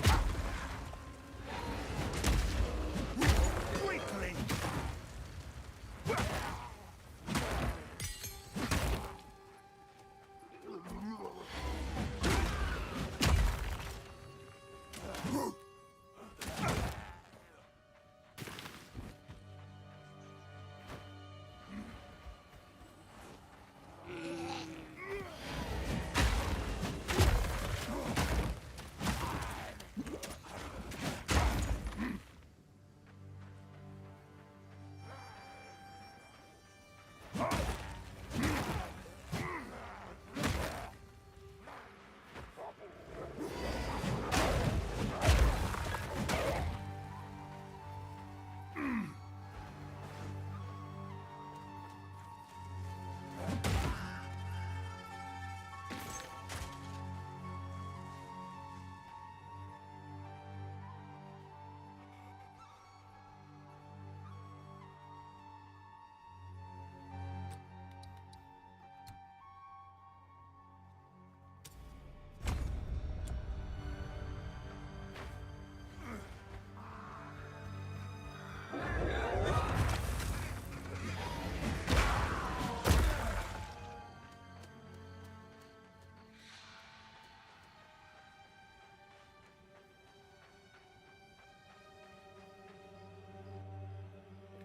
Weakling!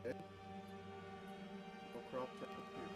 Okay. No crop circle here.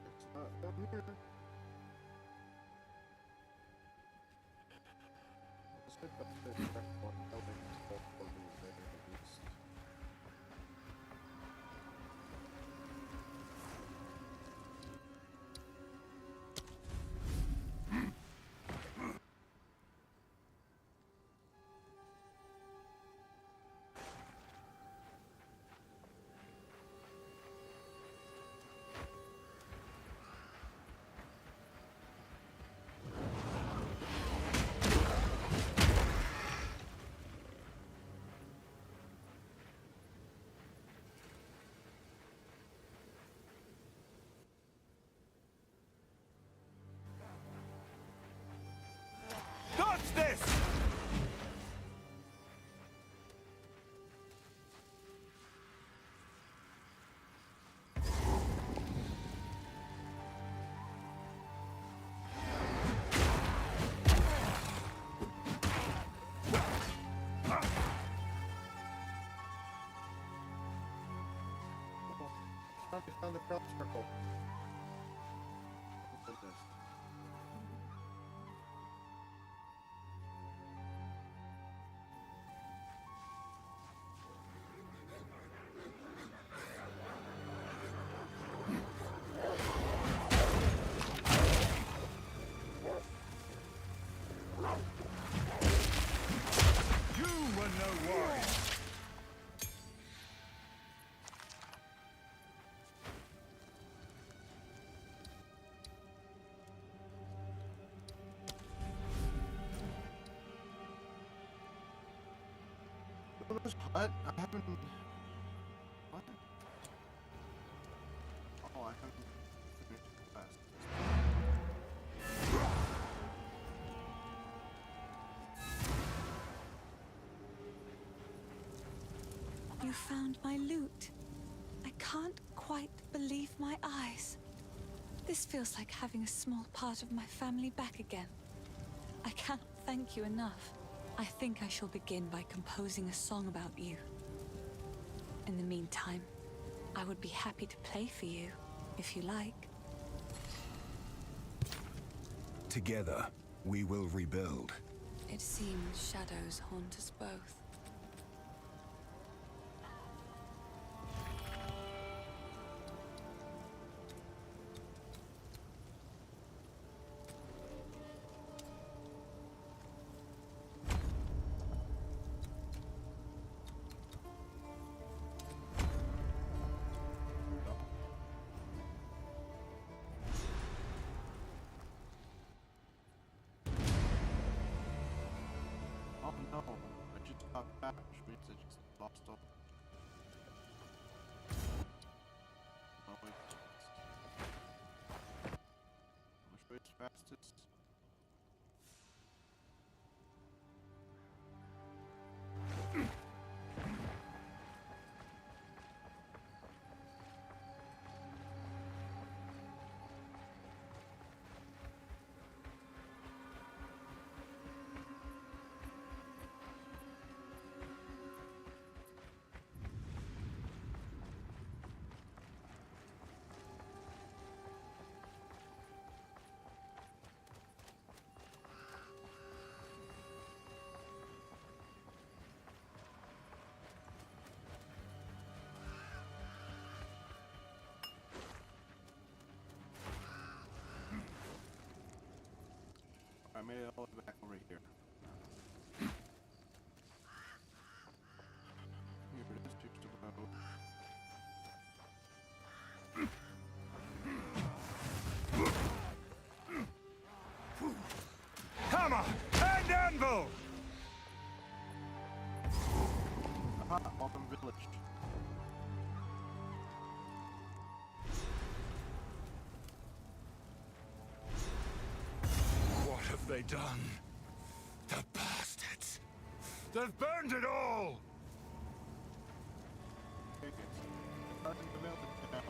It's not down here. Let's head back to the correct one. Building is all for me there at least. thought we found the crop circle. What's in this? What? I haven't... What? Oh, I haven't finished the quest. You found my loot. I can't quite believe my eyes. This feels like having a small part of my family back again. I can't thank you enough. I think I shall begin by composing a song about you. In the meantime, I would be happy to play for you, if you like. Together, we will rebuild. It seems shadows haunt us both. Oh no, I just got back, which means I just lost all. No, which way is fastest? I made it all the way back over here. Here it is, just about. Hammer and anvil! Aha, welcome village. What have they done? The bastards! They've burned it all! Okay, it's starting the village now.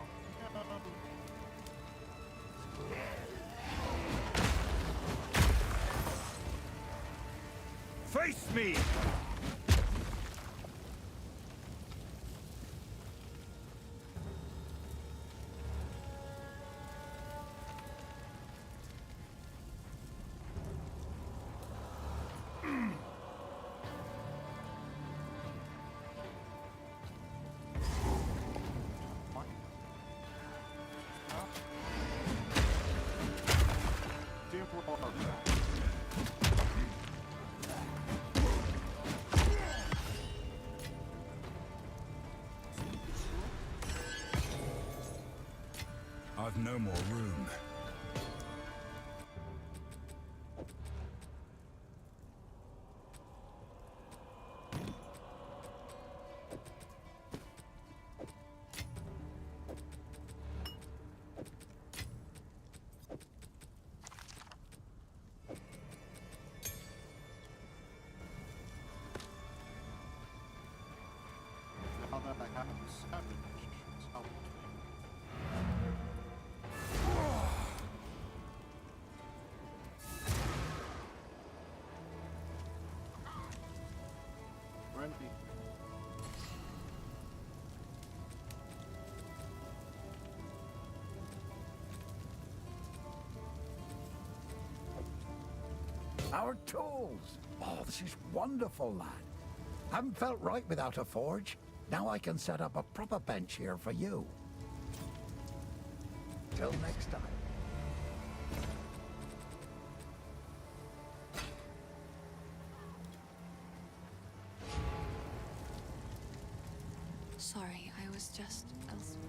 Face me! I've no more room. Now that I have the savage, it's helped me. Randy. Our tools. Oh, this is wonderful, lad. Haven't felt right without a forge. Now I can set up a proper bench here for you. Till next time. Sorry, I was just elsewhere.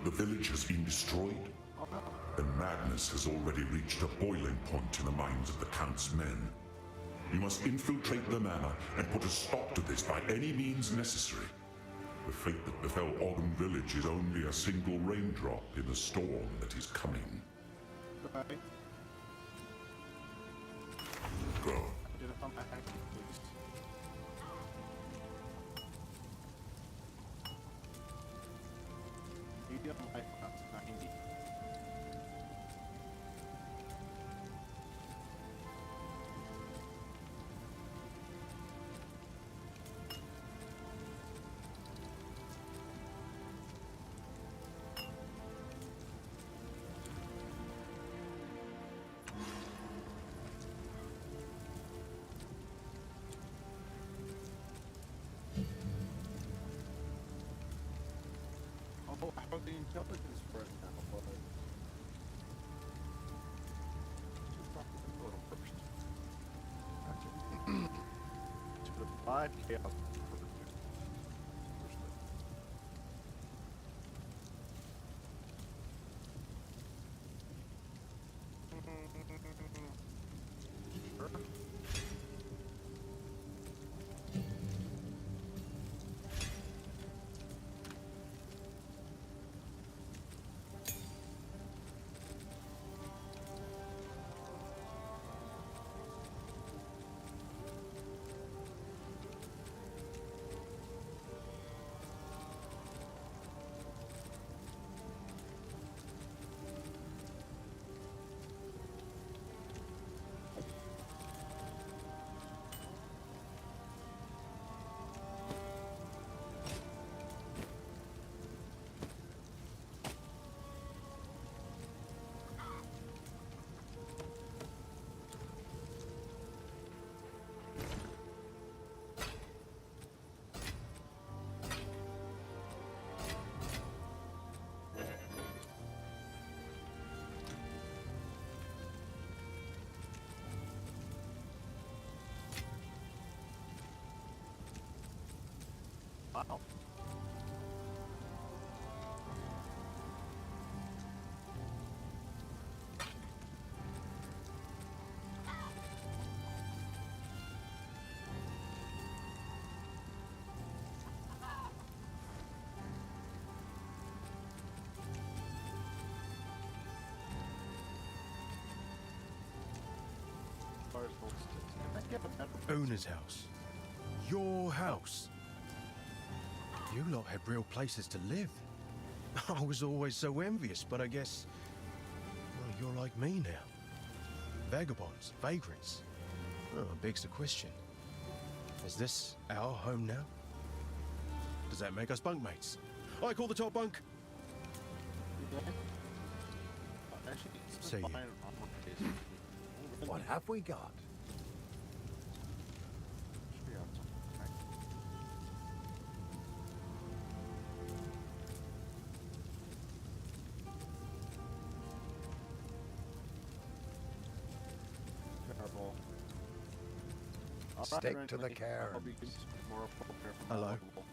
The village has been destroyed, and madness has already reached a boiling point in the minds of the Count's men. You must infiltrate the manor and put a stop to this by any means necessary. The fate that befell Ogden Village is only a single raindrop in the storm that is coming. Goodbye. Go. I did it on my acting, please. Medium life about 90. Oh, how's the intelligence for it now? But just talk to the little first. Gotcha. To the 5 chaos. Sure. Wow. Can I get a better Owner's house. Your house. You lot had real places to live. I was always so envious, but I guess, well, you're like me now. Vagabonds, vagrants. Oh, begs the question. Is this our home now? Does that make us bunkmates? I call the top bunk. Actually, it's See fine you. on one case. What have we got? Should be out something, right? Terrible. All right, Stick to the Renly. I hope you cairns. can more appropriate from Hello. Audible.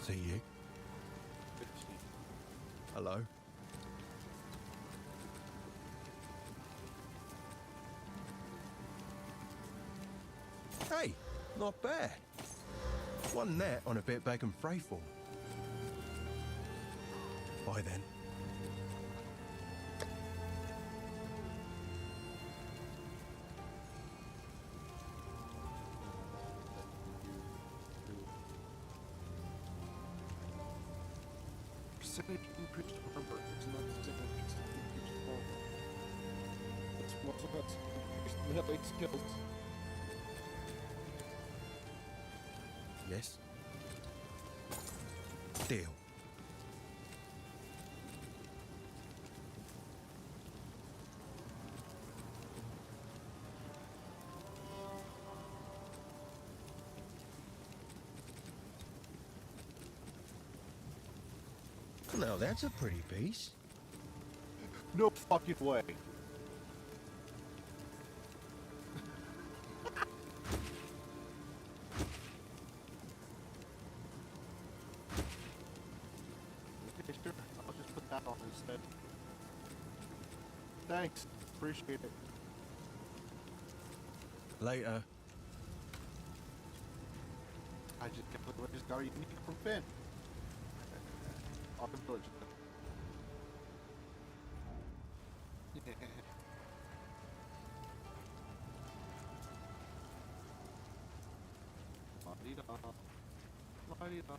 See you. 15. Hello. Hey, not bad. One net on a bit bacon fray for. Bye then. Percentage increased armor is not percentage increased armor. That's what's increased melee skills. Yes? Deal. Now that's a pretty piece. No fucking way. Okay, sure. I'll just put that on instead. Thanks. Appreciate it. Later. I just got a unique from Finn. On the village. Yeah. La-di-da. La-di-da.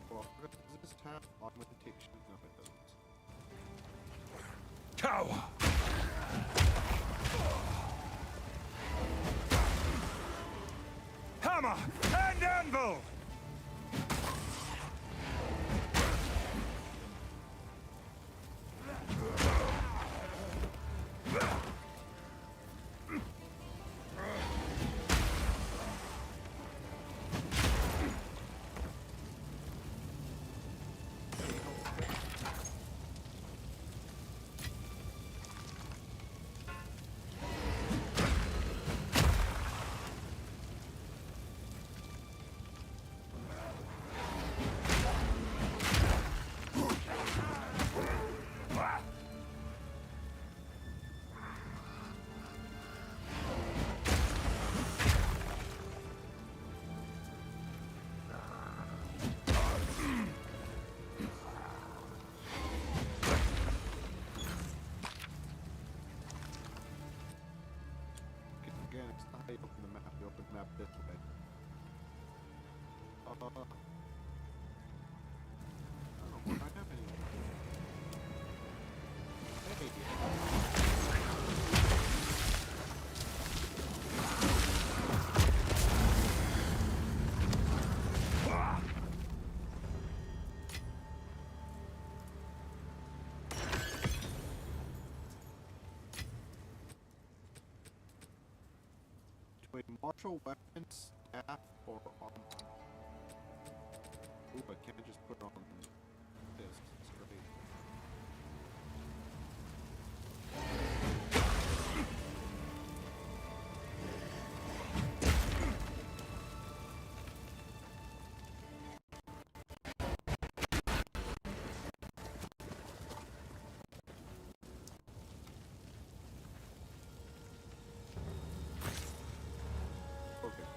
Well, does this have augmentation? No, it doesn't. Cow! Hammer and anvil! Again, it's not how you open the map. You open the map this way. I don't know if I have any. To a martial weapon, staff, or armor. Ooh, I can't just put on this. It's great. Okay.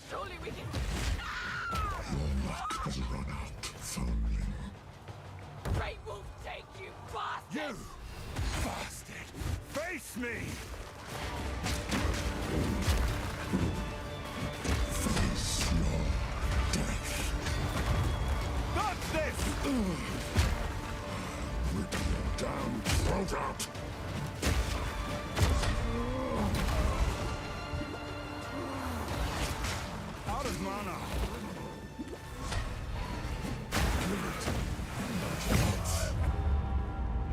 surely we can... Your luck has run out, foundling. Great Wolf, take you, bastard! You bastard! Face me! Face your death. Not this! Rip your damn throat out. Out of mana!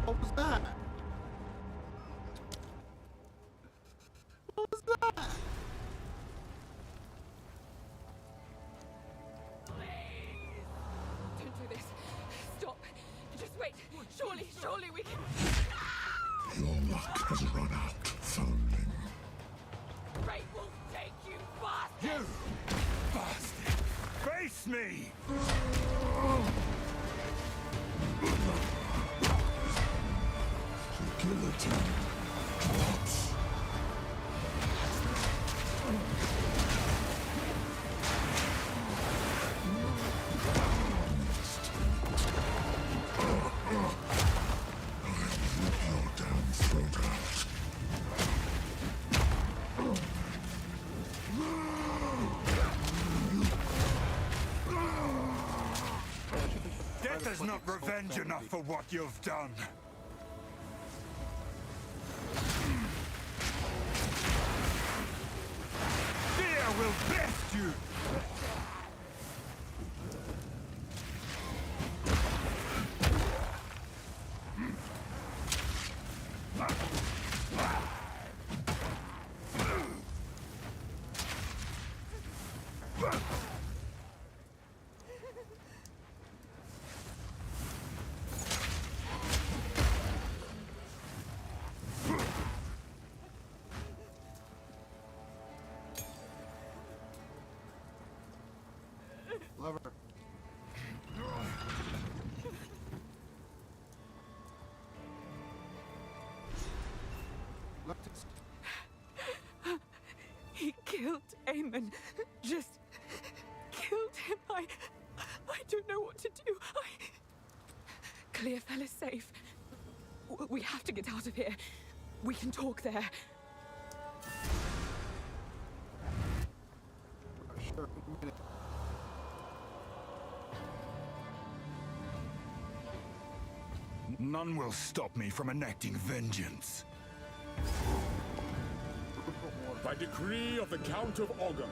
What was that? What was that? Don't do this. Stop. Just wait. Surely we can... Your luck has run out, foundling. Great Wolf, take you, bastard! You bastard! Face me! Guillotine. Drops. Rip your damn throat out. Death is not revenge enough for what you've done. Fear will best you! Lover. Leftist. He killed Aemon. Just killed him. I don't know what to do. Clearfell is safe. We have to get out of here. We can talk there. Sure, a minute. None will stop me from enacting vengeance. By decree of the Count of Ogham,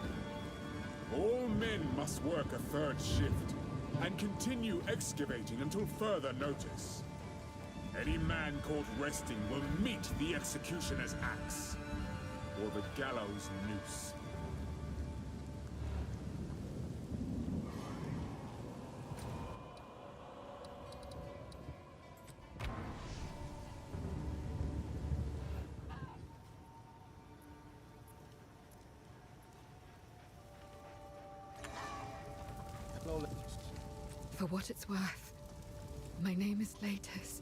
all men must work a third shift and continue excavating until further notice. Any man caught resting will meet the executioner's axe or the gallows noose. Hello, Leftist. For what it's worth, my name is Latus.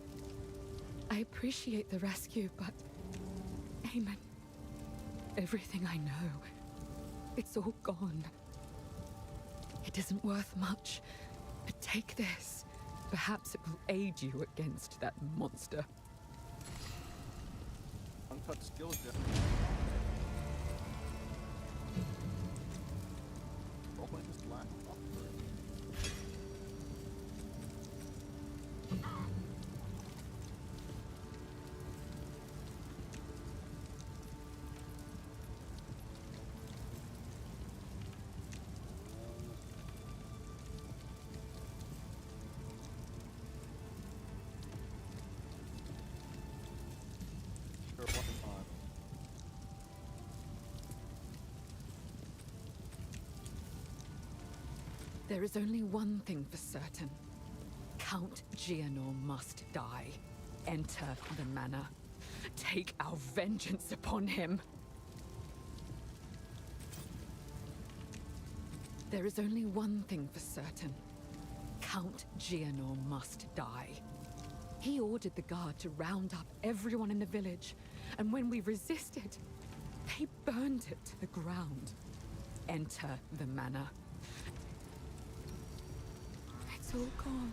I appreciate the rescue, but... Aemon... Everything I know... It's all gone. It isn't worth much, but take this. Perhaps it will aid you against that monster. Uncut skill gem. Rolling is black. Sure, one on. There is only one thing for certain. Count Gianor must die. Enter the manor. Take our vengeance upon him. There is only one thing for certain. Count Gianor must die. He ordered the guard to round up everyone in the village, and when we resisted, they burned it to the ground. enter the manor. It's all gone.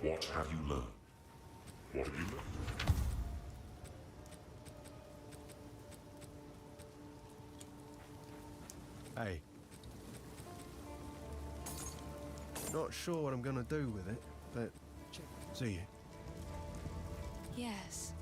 What have you learned? What have you learned? Hey. Not sure what I'm gonna do with it, but see you. Yes.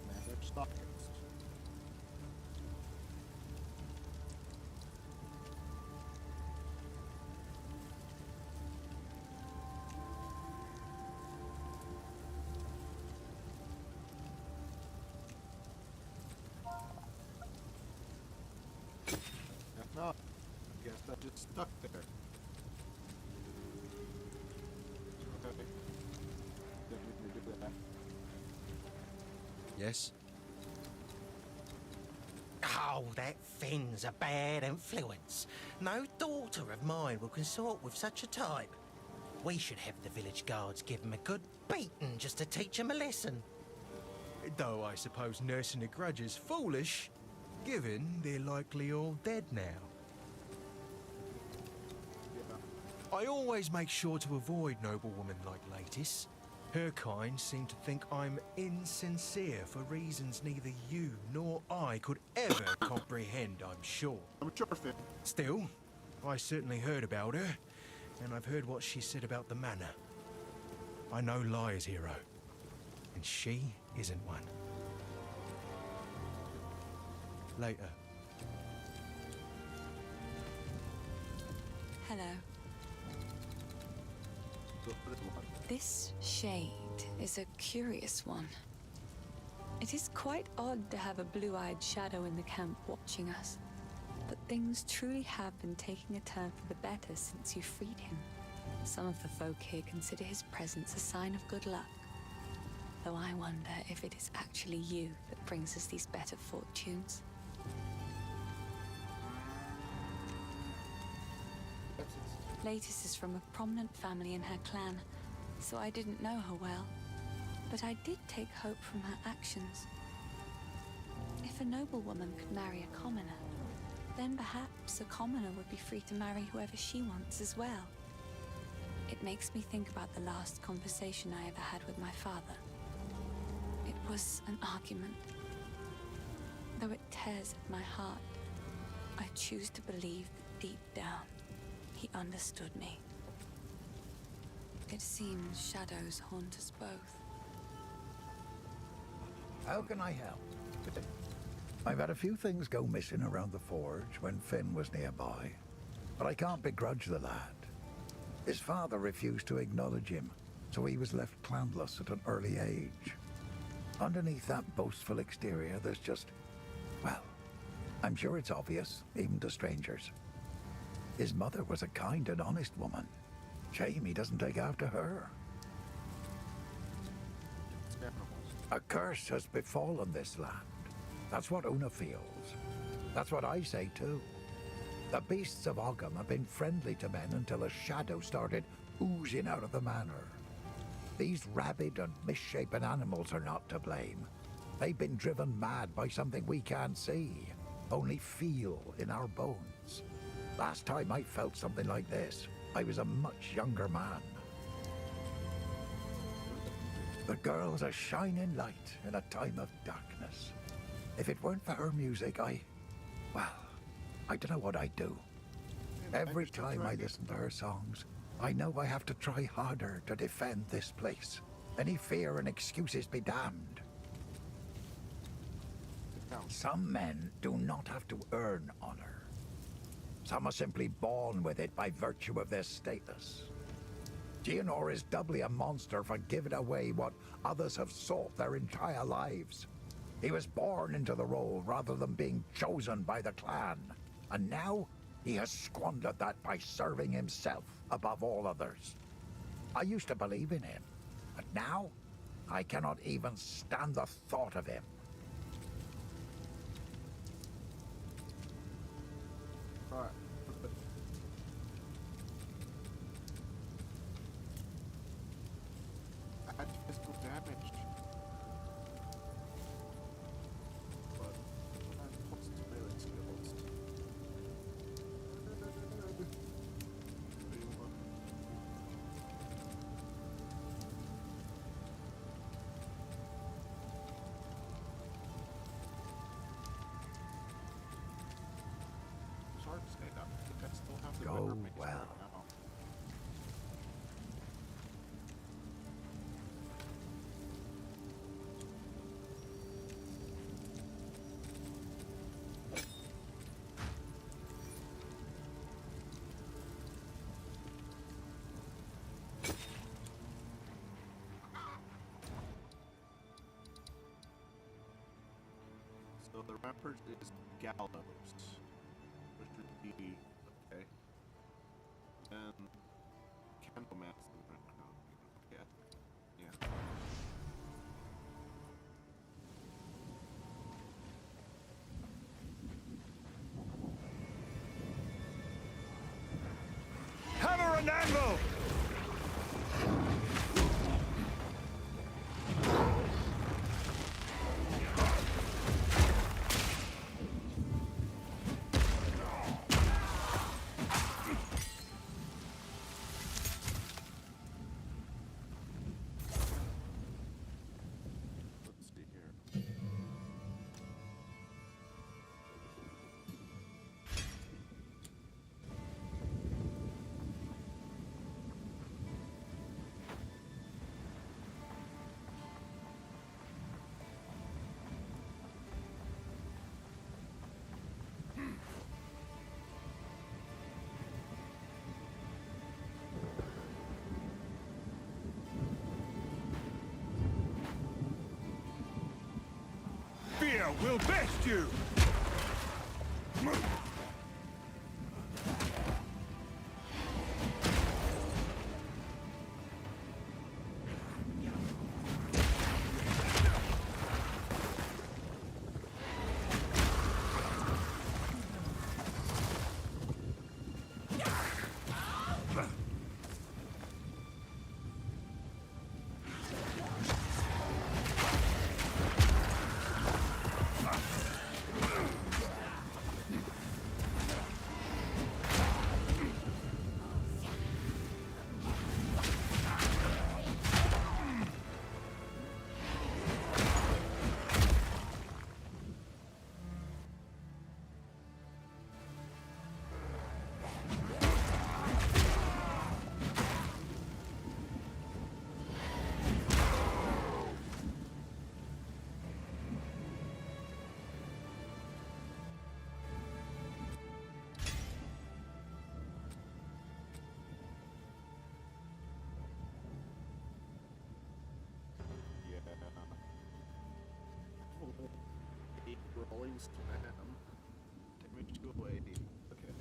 Manage sockets. If not, I guess that just stuck there. Okay. Didn't mean to do that. Yes? Oh, that Finn's a bad influence. No daughter of mine will consort with such a type. We should have the village guards give him a good beating just to teach him a lesson. Though I suppose nursing a grudge is foolish, given they're likely all dead now. I always make sure to avoid noblewomen like Latis. Her kind seem to think I'm insincere for reasons neither you nor I could ever comprehend, I'm sure. I'm sure, Finn. Still, I certainly heard about her, and I've heard what she said about the manor. I know lies, hero, and she isn't one. Later. Hello. This shade is a curious one. It is quite odd to have a blue-eyed shadow in the camp watching us, but things truly have been taking a turn for the better since you freed him. Some of the folk here consider his presence a sign of good luck, though I wonder if it is actually you that brings us these better fortunes. Latis is from a prominent family in her clan, so I didn't know her well, but I did take hope from her actions. If a noblewoman could marry a commoner, then perhaps a commoner would be free to marry whoever she wants as well. It makes me think about the last conversation I ever had with my father. It was an argument. Though it tears at my heart, I choose to believe that deep down, he understood me. It seems shadows haunt us both. How can I help? I've had a few things go missing around the forge when Finn was nearby, but I can't begrudge the lad. His father refused to acknowledge him, so he was left clanless at an early age. Underneath that boastful exterior, there's just, well, I'm sure it's obvious, even to strangers. His mother was a kind and honest woman. Shame he doesn't take after her. A curse has befallen this land. That's what Una feels. That's what I say too. The beasts of Ogham have been friendly to men until a shadow started oozing out of the manor. These rabid and misshapen animals are not to blame. They've been driven mad by something we can't see, only feel in our bones. Last time I felt something like this, I was a much younger man. The girl's a shining light in a time of darkness. If it weren't for her music, I don't know what I'd do. Every time I listen to her songs, I know I have to try harder to defend this place. Any fear and excuses be damned. Some men do not have to earn honor. Some are simply born with it by virtue of their status. Gianor is doubly a monster for giving away what others have sought their entire lives. He was born into the role rather than being chosen by the clan. And now, he has squandered that by serving himself above all others. I used to believe in him, but now, I cannot even stand the thought of him. Alright. Add physical damage. But what's the melee skills? It's hard to say that. I think I still have the Go winter mix well. right now. So the rampart is gallows, which would be okay. And candlemancer. Yeah. Yeah. Hammer and anvil! Let's see here. Fear will best you! spam. Damage to a lady. Okay.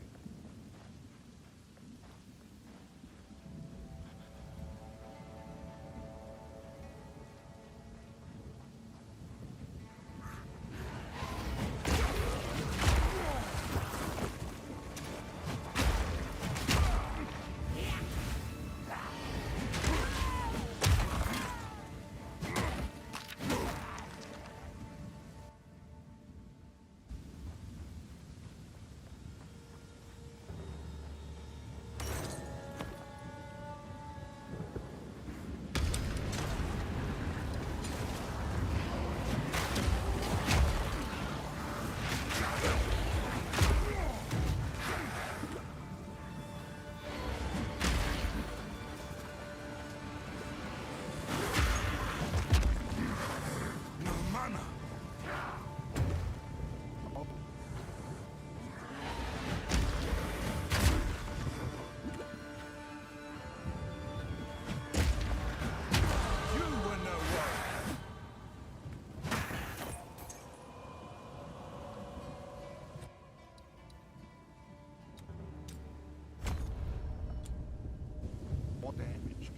More damage.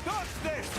Dodge this!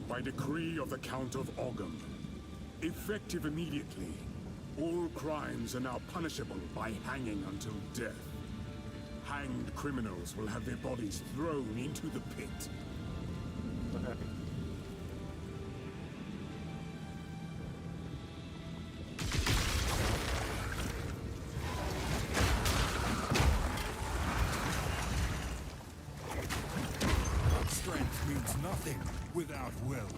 By decree of the Count of Ogham, effective immediately, all crimes are now punishable by hanging until death. Hanged criminals will have their bodies thrown into the pit. Okay. Strength means nothing without will.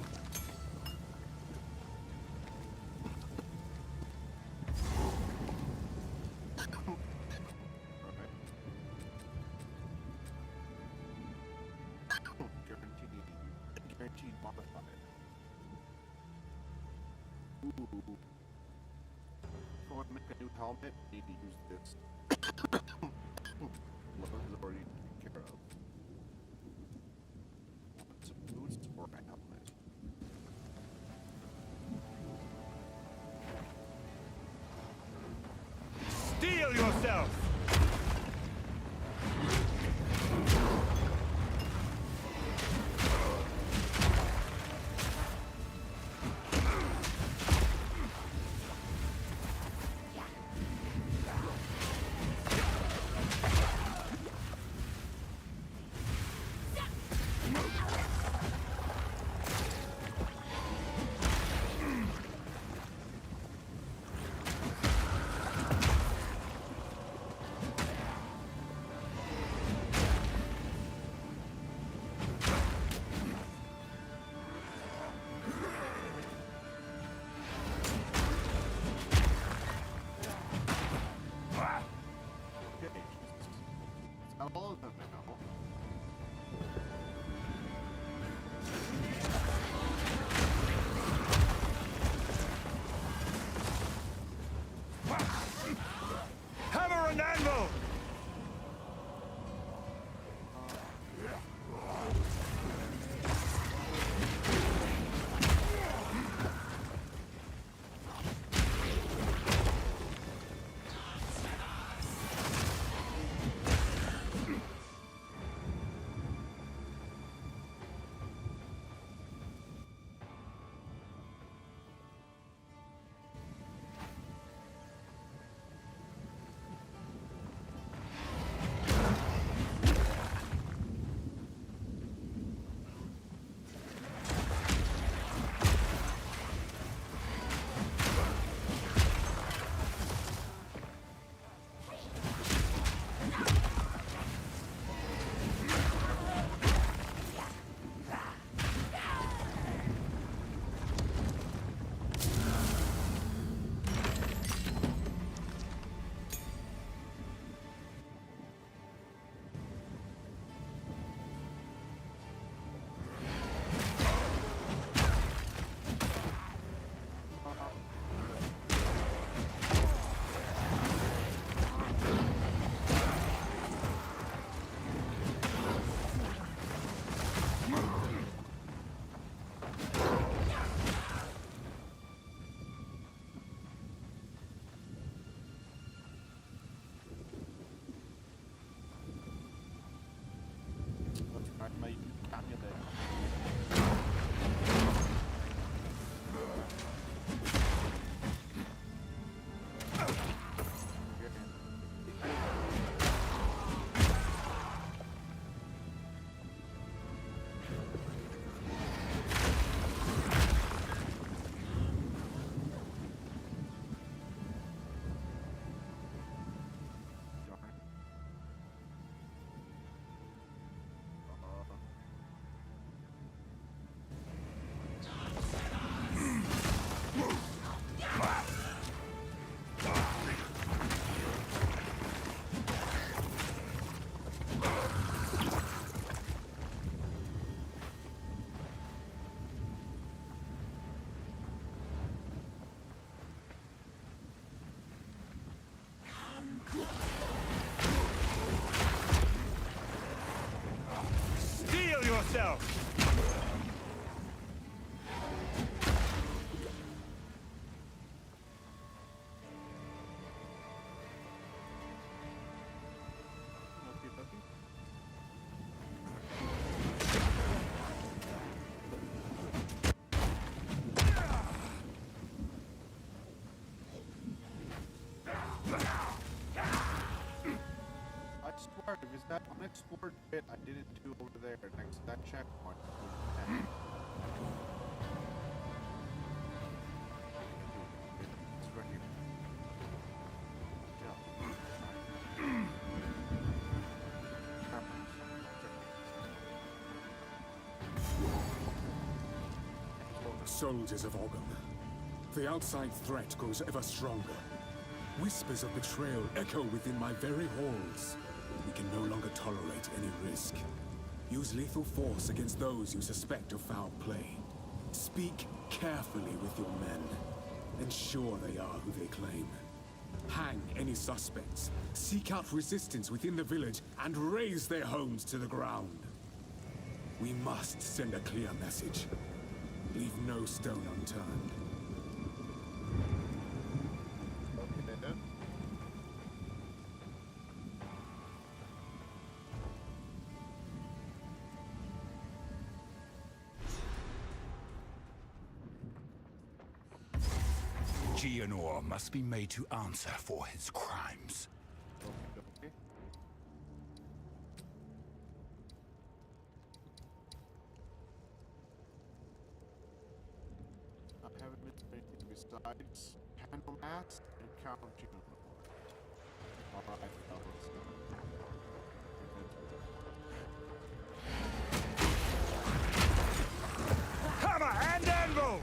Guaranteed modifier. Ooh. If I want to make a new helmet, I need to use this. Load is already taken care of. Want some boots or a helmet? Steel yourself! All of them now. Hammer and anvil! yourself! Lucky, lucky. I swear, if it's that unexplored bit I didn't do over there next to that checkpoint. It's right here. Soldiers of Ogham, the outside threat grows ever stronger. Whispers of betrayal echo within my very halls. We can no longer tolerate any risk. Use lethal force against those you suspect of foul play. Speak carefully with your men. Ensure they are who they claim. Hang any suspects. Seek out resistance within the village and raze their homes to the ground. We must send a clear message. Leave no stone unturned. Geonor must be made to answer for his crimes. Okay. I haven't missed anything besides Candlemas and Count Geonor. Alright, fellas. Hammer and anvil!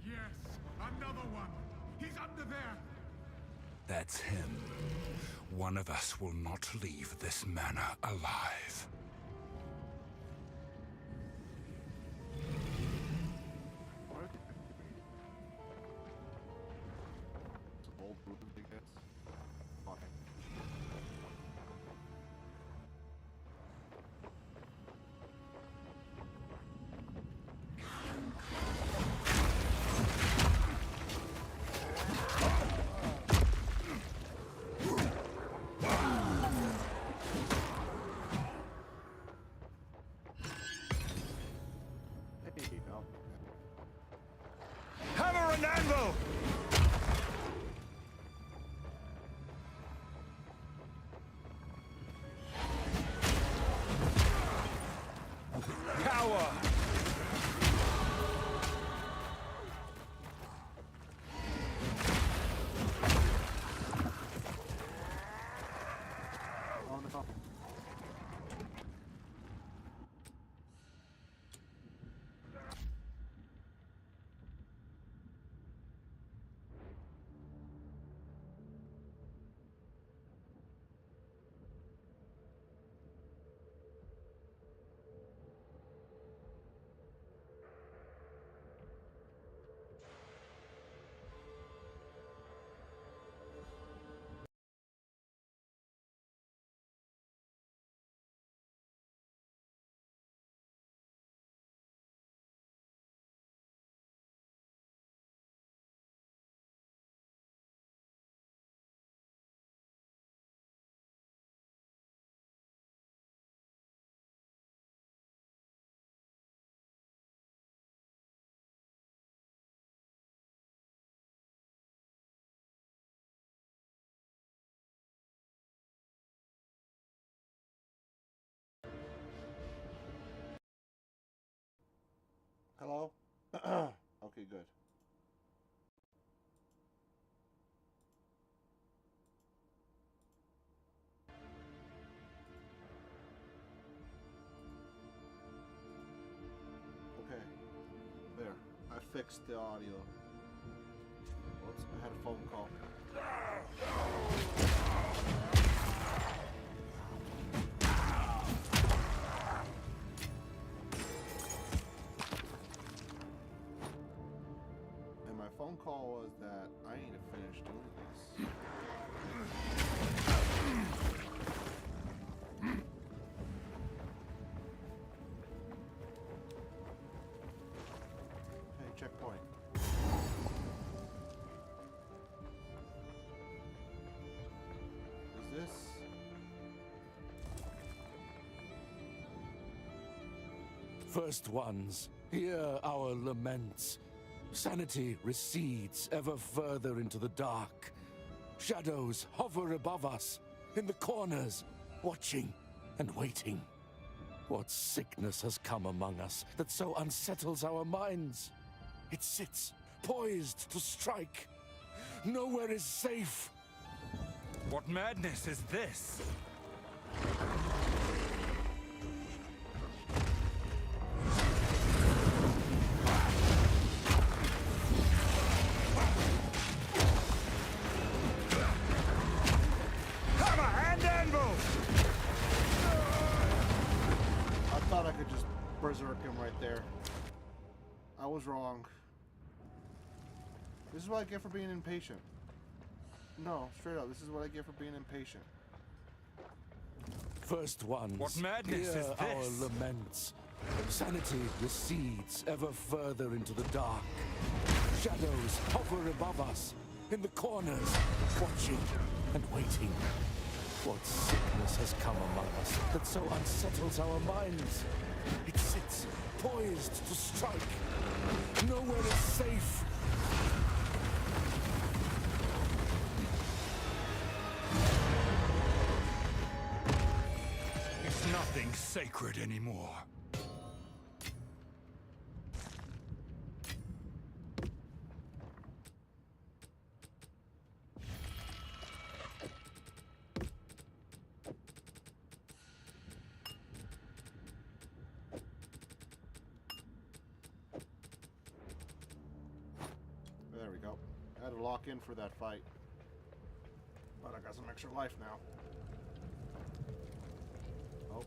Yes, another one. He's under there. That's him. One of us will not leave this manor alive. Some old ruins, I guess. Fine. Hello? Okay, good. Okay. There. I fixed the audio. Oops, I had a phone call. And my phone call was that I need to finish doing this. Okay, checkpoint. Is this? First ones, hear our laments. Sanity recedes ever further into the dark. Shadows hover above us, in the corners, watching and waiting. What sickness has come among us that so unsettles our minds? It sits, poised to strike. Nowhere is safe. What madness is this? I thought I could just berserk him right there. I was wrong. This is what I get for being impatient. No, straight up, this is what I get for being impatient. First ones, What madness hear is our this? laments. Sanity recedes ever further into the dark. Shadows hover above us, in the corners, watching and waiting. What sickness has come among us that so unsettles our minds? It sits, poised to strike. Nowhere is safe. It's nothing sacred anymore. There we go. I had to lock in for that fight. But I got some extra life now. Oh.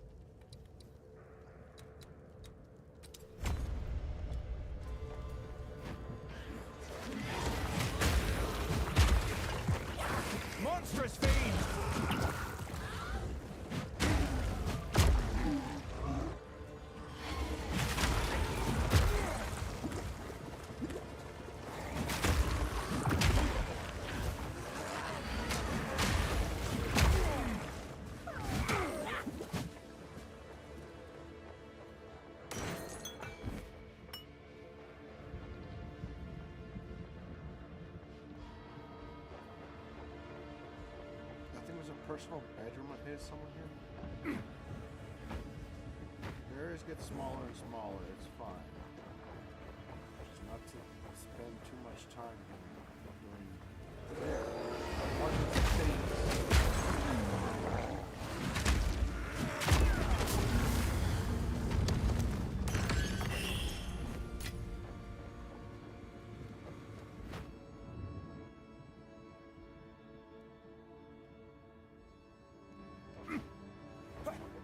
Monstrous fiend! I think there's a personal bedroom of his somewhere here. The areas get smaller and smaller, it's fine. Just not to spend too much time doing there. Watching the things.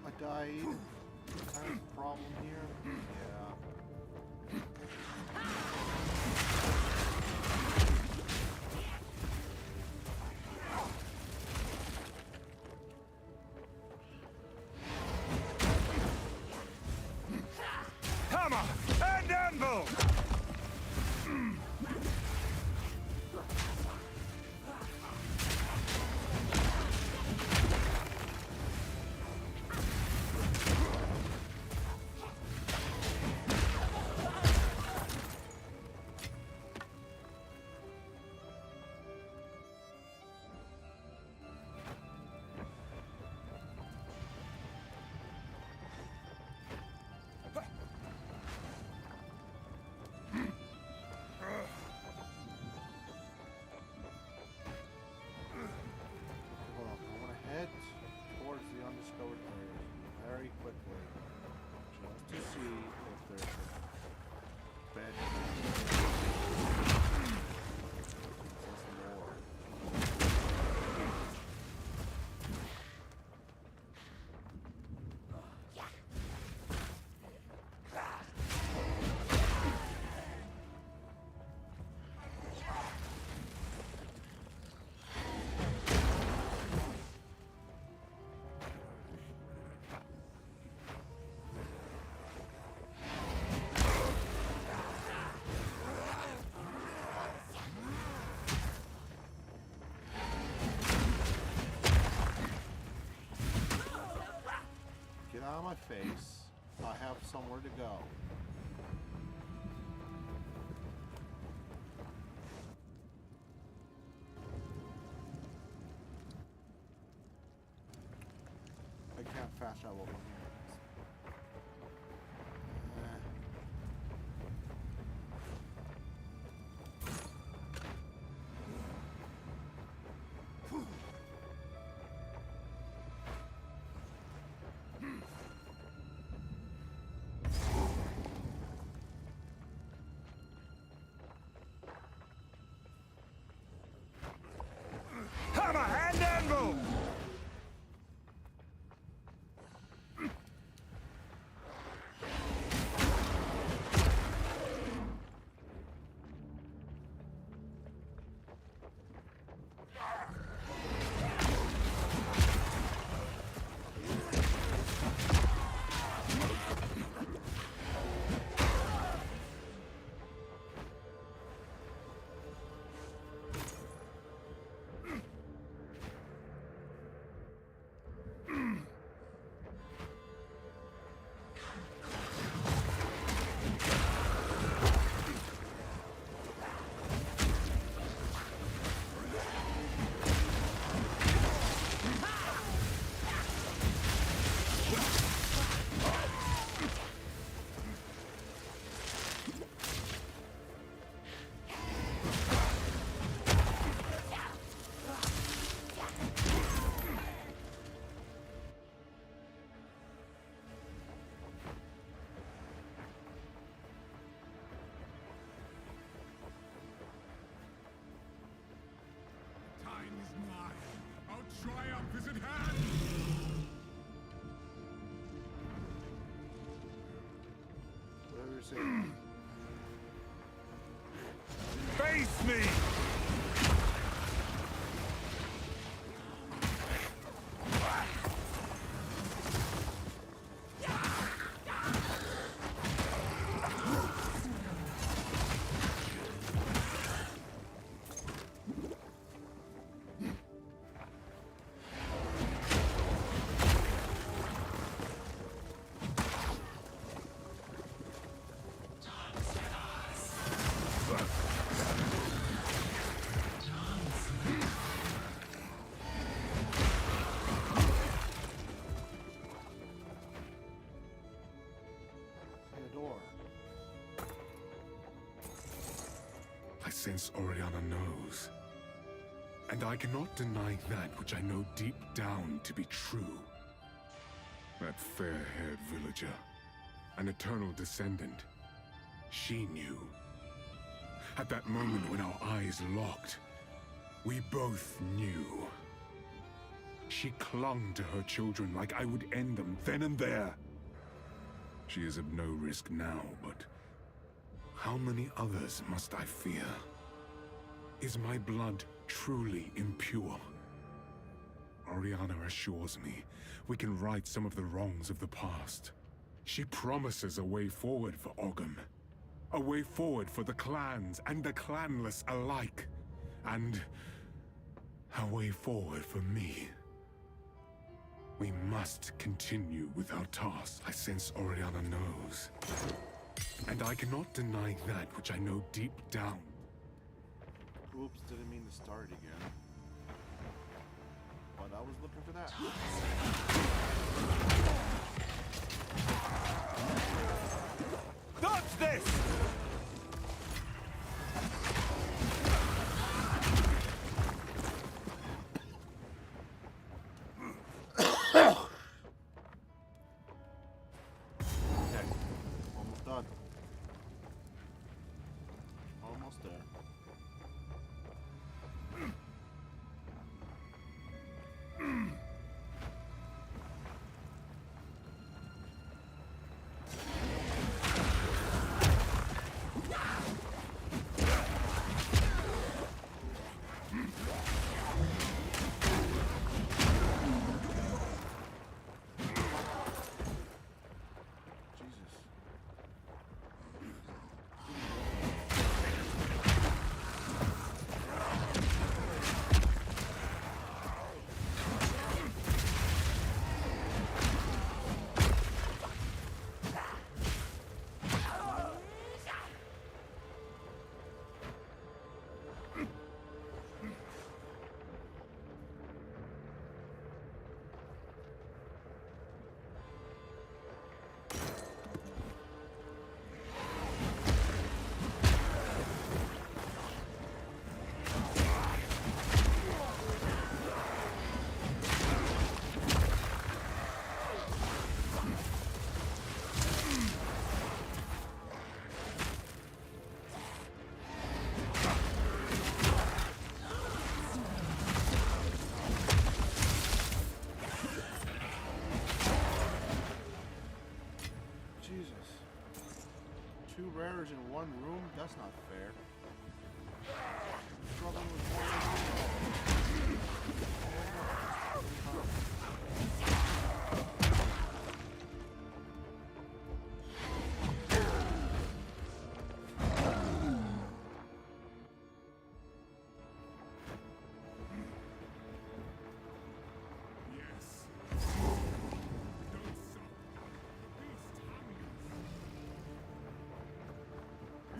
I died. Kind of problem here. Yeah. Hammer and anvil! my face, I have somewhere to go. I can't fast travel from here. Hammer and anvil! Triumph is at hand! Whatever you're saying. Face me! I sense Oriana knows. And I cannot deny that which I know deep down to be true. That fair-haired villager, an eternal descendant, she knew. At that moment when our eyes locked, we both knew. She clung to her children like I would end them then and there. She is of no risk now, but how many others must I fear? Is my blood truly impure? Oriana assures me we can right some of the wrongs of the past. She promises a way forward for Ogham. A way forward for the clans and the clanless alike. And a way forward for me. We must continue with our task. I sense Oriana knows. And I cannot deny that which I know deep down. Oops, didn't mean to start it again. But I was looking for that. Dodge this! Okay, almost done. Almost there. one room? That's not fair. Struggling with one room.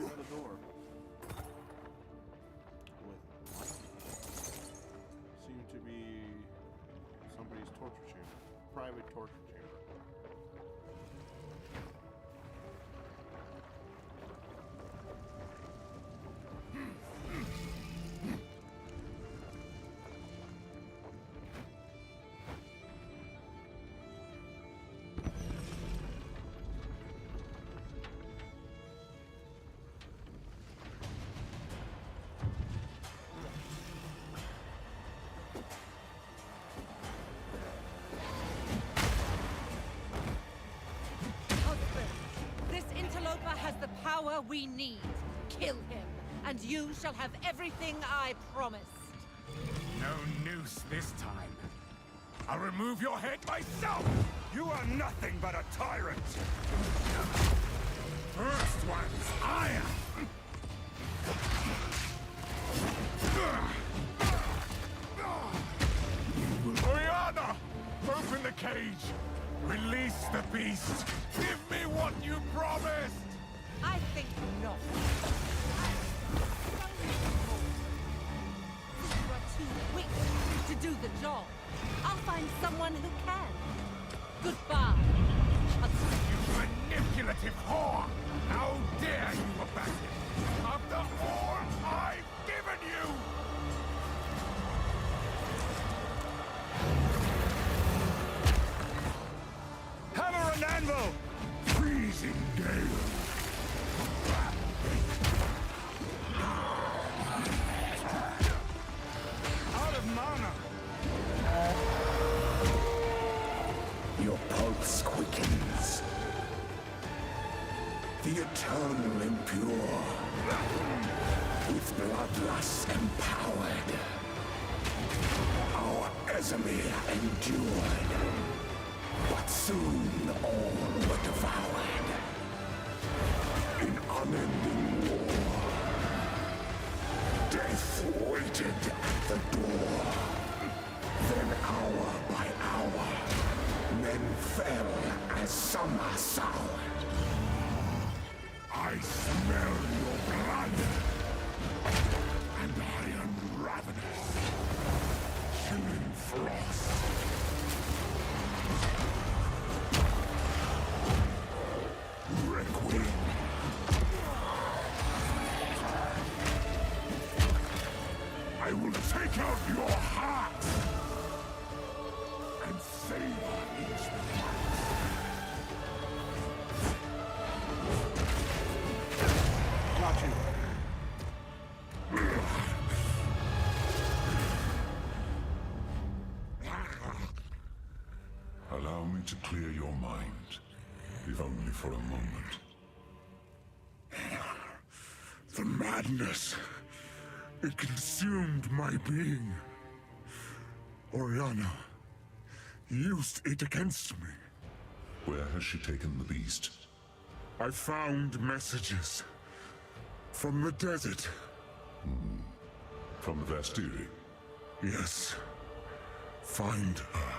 The door with seem to be somebody's torture chamber, private torture chamber. Has the power we need. Kill him, and you shall have everything I promised. No noose this time. I'll remove your head myself! You are nothing but a tyrant! First one's iron! Oriana! Open the cage! Release the beast! Give me what you promised! I think not. You are too weak to do the job. I'll find someone who can. Goodbye. You manipulative whore! How dare you abandon me after all I've given you! Hammer and anvil! Freezing gale! Out of mana! Your pulse quickens. The eternal impure, with bloodlust empowered. Our Ezemir endured, but soon all were devoured. In unending war, death waited at the door. Then hour by hour, men fell as summer soured. I smell your blood, and I am ravenous, chilling frost. Requiem. I will take out your heart and savor each bite. Got you. Allow me to clear your mind, if only for a moment. The madness, it consumed my being. Oriana used it against me. Where has she taken the beast? I found messages from the desert. From the Vastiri? Yes. Find her.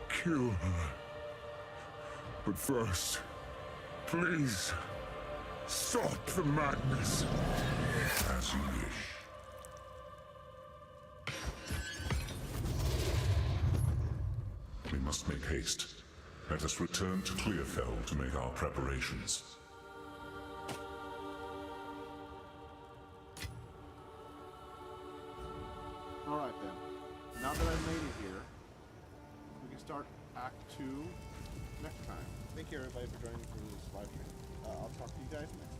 Kill her. But first, please, stop the madness. As you wish. We must make haste. Let us return to Clearfell to make our preparations. Alright then. Now that I've made it here, we can start Act 2 next time. Thank you everybody for joining me for this live stream. I'll talk to you guys next time.